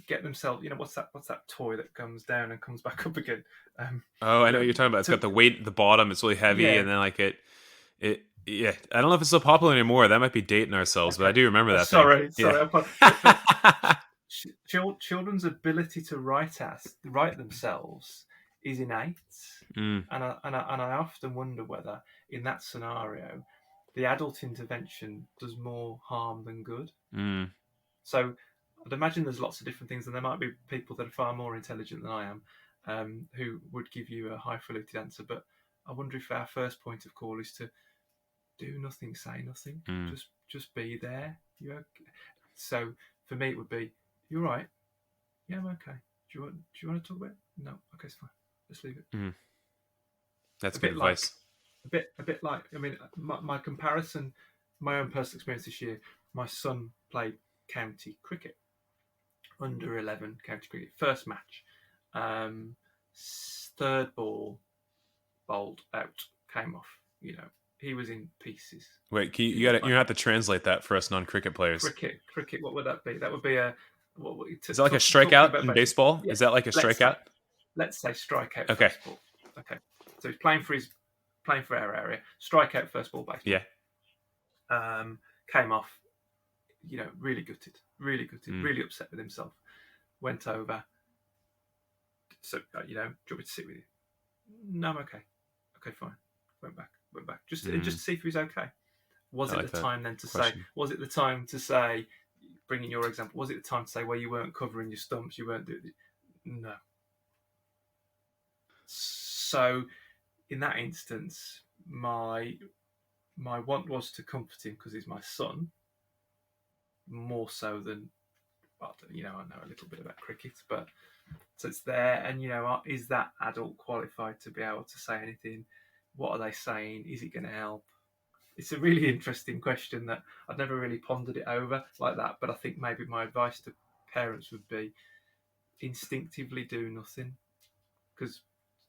get themselves. What's that toy that comes down and comes back up again? Oh, I know what you're talking about. It's got the weight at the bottom. It's really heavy, Yeah. and then yeah. I don't know if it's so popular anymore. That might be dating ourselves, but I do remember that Sorry. Yeah. Children's ability to write themselves is innate, and I often wonder whether in that scenario the adult intervention does more harm than good. So I'd imagine there's lots of different things, and there might be people that are far more intelligent than I am, who would give you a highfalutin answer. But I wonder if our first point of call is to do nothing, say nothing, just be there. So for me, it would be, "You all right? Yeah, I'm okay. Do you want to talk about it? No, okay, it's fine. Let's leave it." That's good advice. A bit like, I mean, my comparison, my own personal experience this year. My son played county cricket, under 11 county cricket, first match, third ball, bowled out, came off. He was in pieces. Wait, you have to translate that for us non-cricket players. Cricket. What would that be? That would be a. Is that like a strikeout in baseball? Yeah. Is that like a strikeout? Let's say strikeout. Okay. First ball. Okay. So he's playing for our area. Strikeout, first ball, baseball. Yeah. Came off. Really gutted. Really upset with himself. Went over. So do you want me to sit with you? No, I'm okay. Okay, fine. Went back. Just to see if he was okay. Was it the time then to question. Was it the time to say, bringing your example, was it the time to say, well, you weren't covering your stumps, you weren't doing it? No. So in that instance, my want was to comfort him because he's my son, more so than, I know a little bit about cricket, but so it's there. And is that adult qualified to be able to say anything? What are they saying? Is it going to help? It's a really interesting question that I've never really pondered it over like that. But I think maybe my advice to parents would be instinctively do nothing, because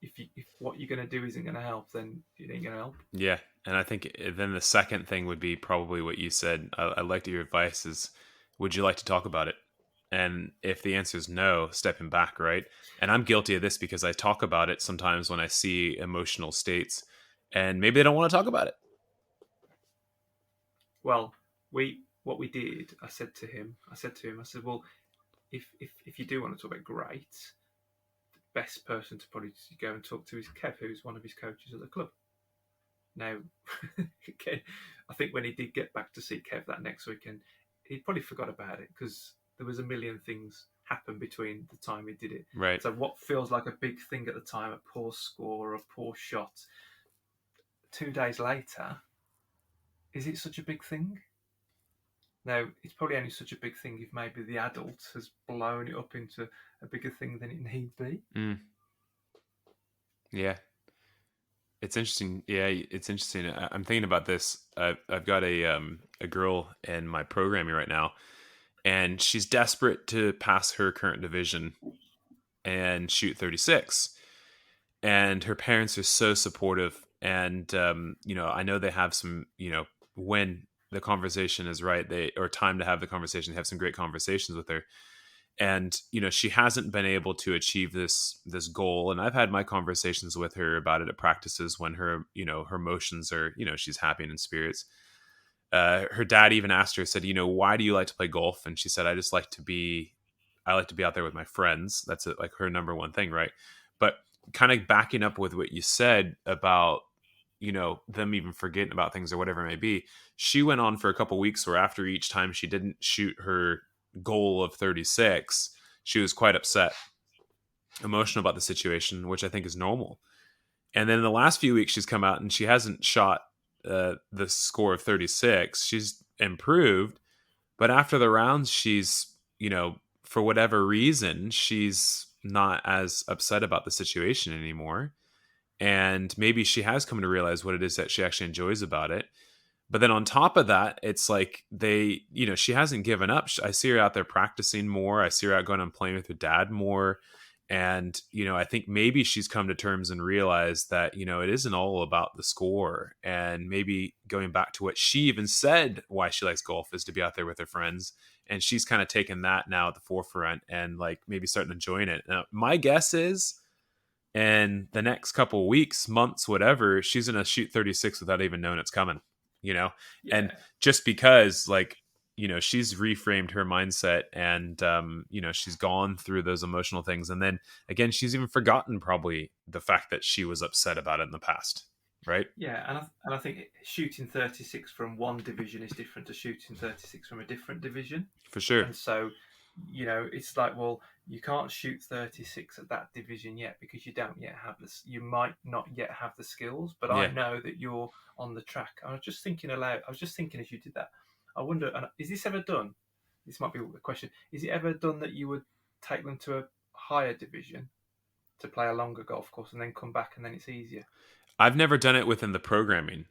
if what you're going to do isn't going to help, then it ain't going to help. Yeah, and I think then the second thing would be probably what you said. I liked your advice is, would you like to talk about it? And if the answer is no, stepping back, right? And I'm guilty of this because I talk about it sometimes when I see emotional states, and maybe they don't want to talk about it. Well, what we did, I said to him, well, if you do want to talk about it, great. The best person to probably go and talk to is Kev, who's one of his coaches at the club. Now, I think when he did get back to see Kev that next weekend, he probably forgot about it because there was a million things happen between the time he did it. Right. So what feels like a big thing at the time, a poor score or a poor shot, 2 days later, is it such a big thing? Now, it's probably only such a big thing if maybe the adult has blown it up into a bigger thing than it need be. Yeah. It's interesting. Yeah, it's interesting. I'm thinking about this. I've got a girl in my programming right now, and she's desperate to pass her current division and shoot 36. And her parents are so supportive. And, I know they have some, when the conversation is right, time to have the conversation, they have some great conversations with her. And, she hasn't been able to achieve this goal. And I've had my conversations with her about it at practices when her, her emotions are, she's happy and in spirits. Her dad even asked her, said, why do you like to play golf? And she said, I I like to be out there with my friends. That's like her number one thing, right? But kind of backing up with what you said about, them even forgetting about things or whatever it may be. She went on for a couple weeks where after each time she didn't shoot her goal of 36, she was quite upset, emotional about the situation, which I think is normal. And then in the last few weeks, she's come out and she hasn't shot the score of 36. She's improved, but after the rounds, she's, for whatever reason, she's not as upset about the situation anymore. And maybe she has come to realize what it is that she actually enjoys about it. But then on top of that, it's like she hasn't given up. I see her out there practicing more. I see her out going and playing with her dad more. And, I think maybe she's come to terms and realized that, it isn't all about the score. And maybe going back to what she even said, why she likes golf is to be out there with her friends. And she's kind of taken that now at the forefront and like maybe starting enjoying it. Now, my guess is in the next couple weeks, months, whatever, she's going to shoot 36 without even knowing it's coming, Yeah. And just because like, she's reframed her mindset and, she's gone through those emotional things. And then again, she's even forgotten probably the fact that she was upset about it in the past. Right. Yeah. And I think shooting 36 from one division is different to shooting 36 from a different division. For sure. And so, it's like, well, you can't shoot 36 at that division yet because you don't yet have this. You might not yet have the skills, but I know that you're on the track. I was just thinking aloud. I was just thinking as you did that. I wonder, is this ever done? This might be a question. Is it ever done that you would take them to a higher division to play a longer golf course and then come back and then it's easier? I've never done it within the programming.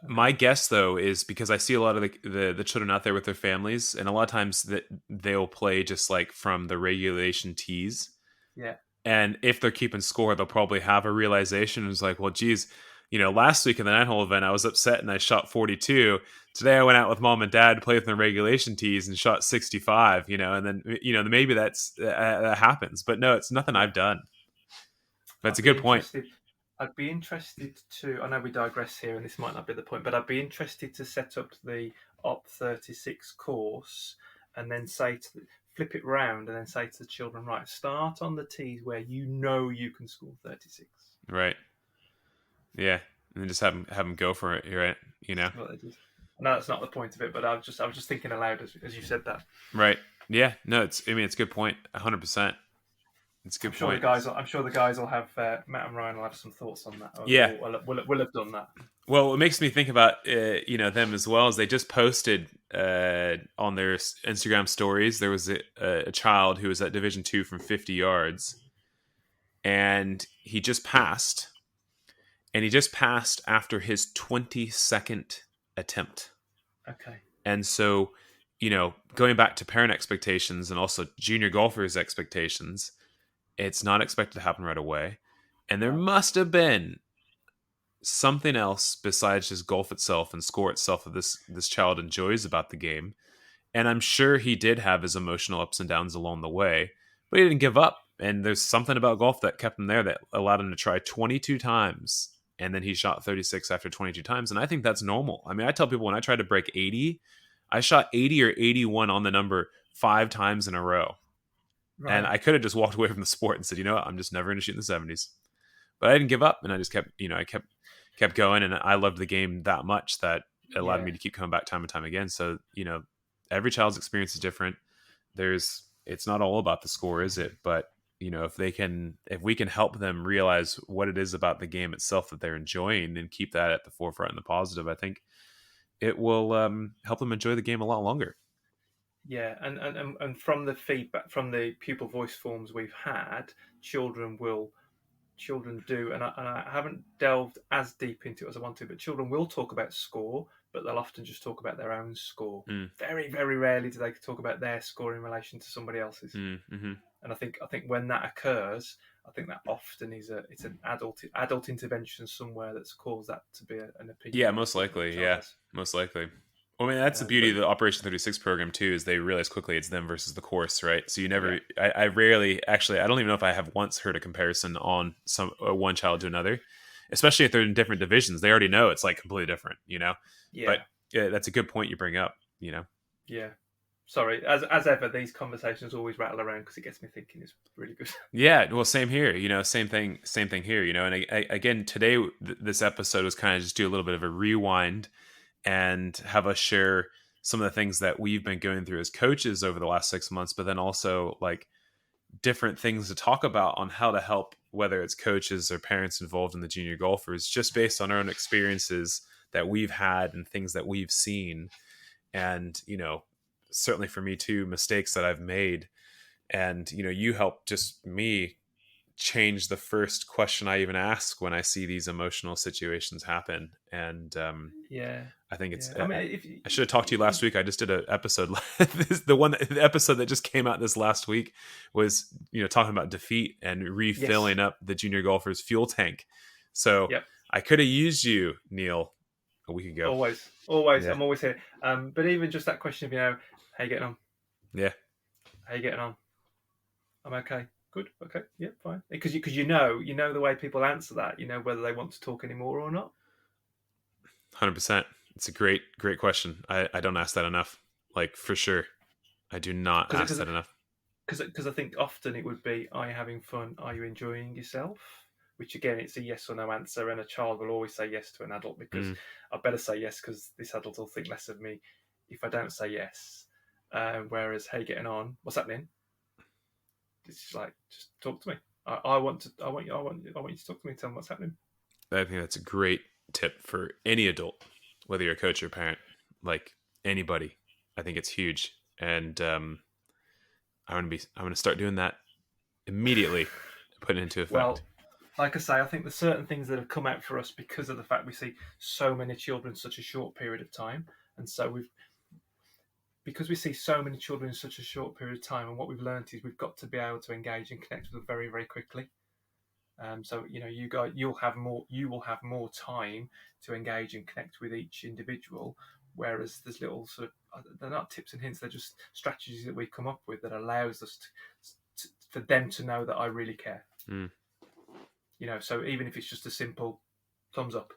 Okay. My guess, though, is because I see a lot of the children out there with their families, and a lot of times that they'll play just like from the regulation tees. Yeah. And if they're keeping score, they'll probably have a realization. It's like, well, geez, last week in the 9-hole event, I was upset and I shot 42. Today I went out with mom and dad to play with the regulation tees and shot 65, and then, maybe that happens. But no, it's nothing I've done. But it's a good point. I'd be interested to, I know we digress here and this might not be the point, but I'd be interested to set up the Op 36 course and then flip it round and then say to the children, right, start on the tees where you can score 36. Right. Yeah. And then just have them go for it, right? No, that's not the point of it, but I was just thinking aloud as you said that. Right. Yeah. No, it's a good point. 100%. It's a good point. I'm sure the guys will have, Matt and Ryan will have some thoughts on that. Yeah. We'll have done that. Well, what makes me think about, them as well is they just posted on their Instagram stories, there was a child who was at Division 2 from 50 yards and he just passed. And he just passed after his 22nd attempt. Okay. And so, going back to parent expectations and also junior golfers' expectations, it's not expected to happen right away. And there must have been something else besides just golf itself and score itself that this child enjoys about the game. And I'm sure he did have his emotional ups and downs along the way, but he didn't give up. And there's something about golf that kept him there that allowed him to try 22 times. And then he shot 36 after 22 times. And I think that's normal. I mean, I tell people when I tried to break 80, I shot 80 or 81 on the number 5 times in a row. Right. And I could have just walked away from the sport and said, what, I'm just never going to shoot in the 70s. But I didn't give up. And I just kept, I kept going. And I loved the game that much that it allowed me to keep coming back time and time again. So, every child's experience is different. It's not all about the score, is it? But if we can help them realize what it is about the game itself that they're enjoying and keep that at the forefront and the positive, I think it will help them enjoy the game a lot longer. Yeah, and from the feedback from the pupil voice forms we've had, children do, and I haven't delved as deep into it as I want to, but children will talk about score, but they'll often just talk about their own score. Very, very rarely do they talk about their score in relation to somebody else's. Mm-hmm. And I think when that occurs, I think that often it's an adult intervention somewhere that's caused that to be an opinion. Yeah, most likely. Yeah, most likely. Well, I mean, that's the beauty of the Operation 36 program too, is they realize quickly it's them versus the course, right? So you never, I rarely, actually, I don't even know if I have once heard a comparison on one child to another, especially if they're in different divisions. They already know it's like completely different, Yeah. But that's a good point you bring up, Yeah. sorry, as ever, these conversations always rattle around because it gets me thinking. It's really good. Yeah, well, same here. Same thing here. And again, today this episode was kind of just do a little bit of a rewind and have us share some of the things that we've been going through as coaches over the last 6 months, but then also like different things to talk about on how to help, whether it's coaches or parents involved in the junior golfers, just based on our own experiences that we've had and things that we've seen. And, certainly for me too, mistakes that I've made. And, you helped just me change the first question I even ask when I see these emotional situations happen. And Yeah, I think it's. yeah. I mean, if I should have talked to you last week. I just did an episode. The episode that just came out this last week was talking about defeat and refilling yes, up the junior golfer's fuel tank. So yep, I could have used you, Neil, a week ago. always, Yeah, I'm always here. But even just that question of how you getting on? yeah, How you getting on? I'm okay. Good. Okay. Yep. Fine. Because you know the way people answer that. You know whether they want to talk anymore or not. 100%. It's a great question. I don't ask that enough. Like for sure, I do not ask Because that enough. because I think often it would be, are you having fun? Are you enjoying yourself? Which again, it's a yes or no answer, and a child will always say yes to an adult because Mm. I better say yes because this adult will think less of me if I don't say yes. Whereas, hey, getting on, what's happening? It's just like, just talk to me. I want you to talk to me. Tell me what's happening. I think that's a great tip for any adult, whether you're a coach or parent, like anybody. I think it's huge, and I'm gonna start doing that immediately, put it into effect. Well, like I say, I think there's certain things that have come out for us because of the fact we see so many children in such a short period of time, and so because we see so many children in such a short period of time, and what we've learned is we've got to be able to engage and connect with them very, very quickly. So you will have more time to engage and connect with each individual, whereas there's little sort of, they're not tips and hints, they're just strategies that we come up with that allows us for them to know that I really care. Mm. So even if it's just a simple thumbs up,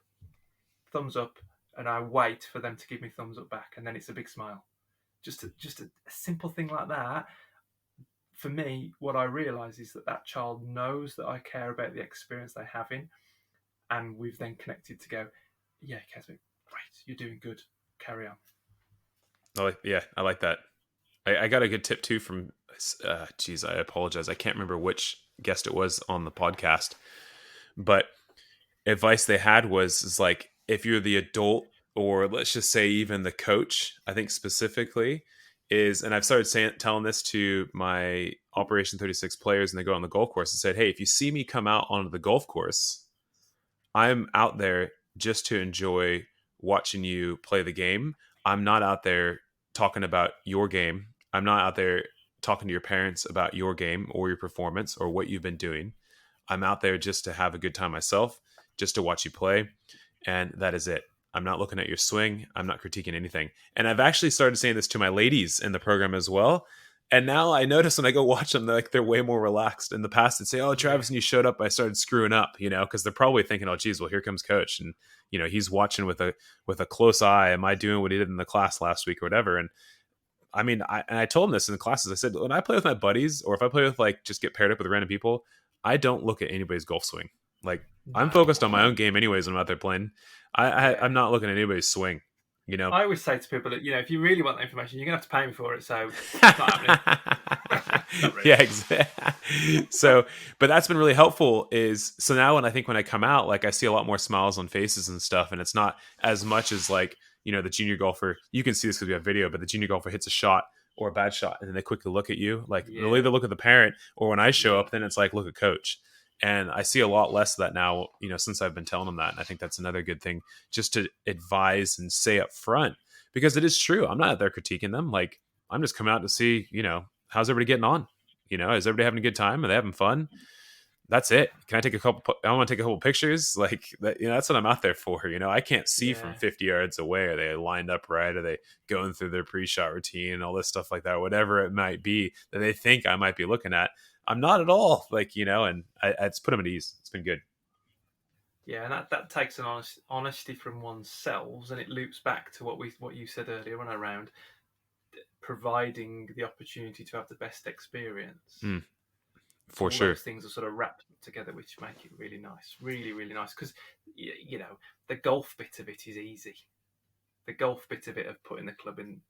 and I wait for them to give me thumbs up back, and then it's a big smile. Just a simple thing like that. For me, what I realise is that child knows that I care about the experience they're having, and we've then connected to go, yeah, Keswick, great, you're doing good, carry on. I like that. I got a good tip too from. Geez, I apologize. I can't remember which guest it was on the podcast, but advice they had was is like if you're the adult or let's just say even the coach, I think specifically is, and I've started telling this to my Operation 36 players and they go on the golf course and said, hey, if you see me come out onto the golf course, I'm out there just to enjoy watching you play the game. I'm not out there talking about your game. I'm not out there talking to your parents about your game or your performance or what you've been doing. I'm out there just to have a good time myself, just to watch you play. And that is it. I'm not looking at your swing. I'm not critiquing anything. And I've actually started saying this to my ladies in the program as well. And now I notice when I go watch them, they're way more relaxed. In the past, they'd say, "Oh, Travis, when you showed up, I started screwing up," because they're probably thinking, "Oh, geez, well, here comes Coach," and he's watching with a close eye. Am I doing what he did in the class last week or whatever? And I mean, I told him this in the classes. I said, when I play with my buddies, or if I play with just get paired up with random people, I don't look at anybody's golf swing. Like I'm No, focused on my own game, anyways. When I'm out there playing, yeah. I'm not looking at anybody's swing. I always say to people that if you really want that information, you're gonna have to pay me for it. So it's not happening. Not really. Yeah, exactly. So, but that's been really helpful. So now when I come out, like I see a lot more smiles on faces and stuff, and it's not as much as the junior golfer. You can see this because we have video, but the junior golfer hits a shot or a bad shot, and then they quickly look at you. Like they'll either look at the parent, or when I show up, then it's like look at Coach. And I see a lot less of that now, since I've been telling them that. And I think that's another good thing, just to advise and say up front, because it is true. I'm not out there critiquing them. Like I'm just coming out to see, how's everybody getting on? Is everybody having a good time? Are they having fun? That's it. Can I take I want to take a couple pictures. Like that, that's what I'm out there for. I can't see from 50 yards away. Are they lined up right? Are they going through their pre-shot routine and all this stuff like that? Whatever it might be that they think I might be looking at. I'm not at all. And it's put them at ease. It's been good. Yeah, and that takes an honesty from oneself, and it loops back to what you said earlier on around providing the opportunity to have the best experience. For all sure. those things are sort of wrapped together, which make it really nice, really, really nice. Because the golf bit of it is easy. The golf bit of it of putting the club in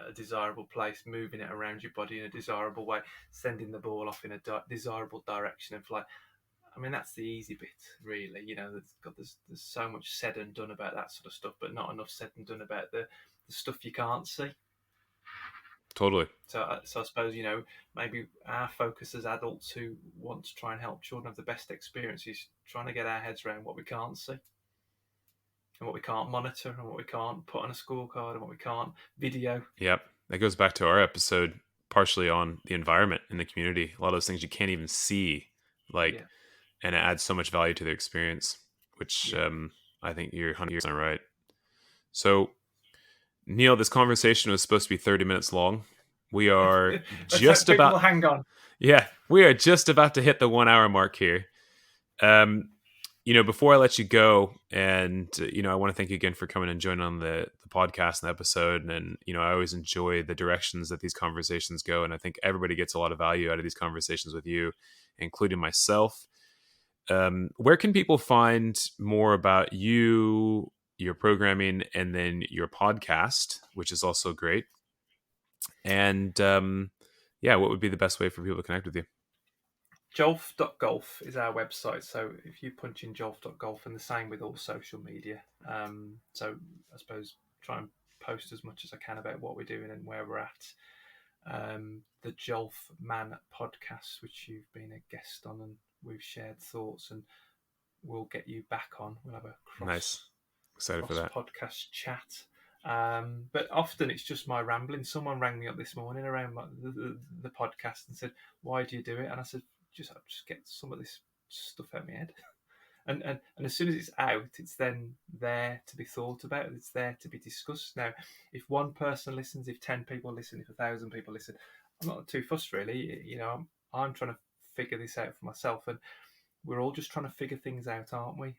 a desirable place, moving it around your body in a desirable way, sending the ball off in a desirable direction and fly. I mean, that's the easy bit, really. There's so much said and done about that sort of stuff, but not enough said and done about the stuff you can't see. Totally. So I suppose, maybe our focus as adults who want to try and help children have the best experience is trying to get our heads around what we can't see and what we can't monitor and what we can't put on a scorecard and what we can't video. Yep. That goes back to our episode partially on the environment in the community. A lot of those things you can't even see, and it adds so much value to the experience, which I think you're 100% right. So, Neil, this conversation was supposed to be 30 minutes long. We are just about... hang on. Yeah, we are just about to hit the 1 hour mark here. Before I let you go, and, I want to thank you again for coming and joining on the podcast and the episode. And, I always enjoy the directions that these conversations go. And I think everybody gets a lot of value out of these conversations with you, including myself. Where can people find more about you, your programming, and then your podcast, which is also great? And what would be the best way for people to connect with you? JOLF.golf is our website. So if you punch in JOLF.golf, and the same with all social media. So I suppose try and post as much as I can about what we're doing and where we're at. The JOLF Man Podcast, which you've been a guest on, and we've shared thoughts, and we'll get you back on. We'll have a nice. Excited for that podcast chat. But often it's just my rambling. Someone rang me up this morning around the podcast and said, "Why do you do it?" And I said, "Just get some of this stuff out of my head." And as soon as it's out, it's then there to be thought about. It's there to be discussed. Now, if one person listens, if 10 people listen, if 1,000 people listen, I'm not too fussed really. I'm trying to figure this out for myself, and we're all just trying to figure things out, aren't we?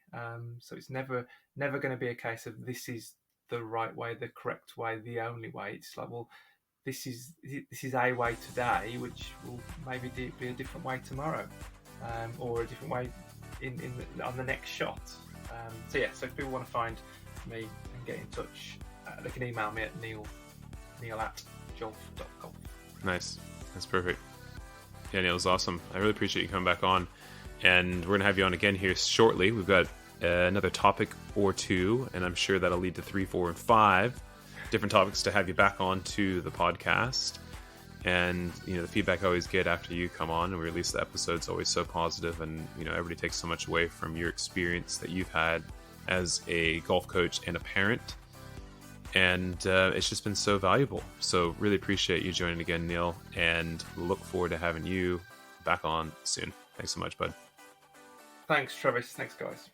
So it's never going to be a case of this is the right way, the correct way, the only way. It's like, well, this is a way today, which will maybe be a different way tomorrow, or a different way on the next shot. So if people want to find me and get in touch, they can email me at neil@jolf.golf. Nice. That's perfect. Yeah, Neil, it was awesome. I really appreciate you coming back on, and we're going to have you on again here shortly. We've got another topic or two, and I'm sure that'll lead to 3, 4, and 5 different topics to have you back on to the podcast. And the feedback I always get after you come on and we release the episode's always so positive, and everybody takes so much away from your experience that you've had as a golf coach and a parent, and it's just been so valuable. So really appreciate you joining again, Neil, and look forward to having you back on soon. Thanks so much, bud. Thanks, Travis. Thanks, guys.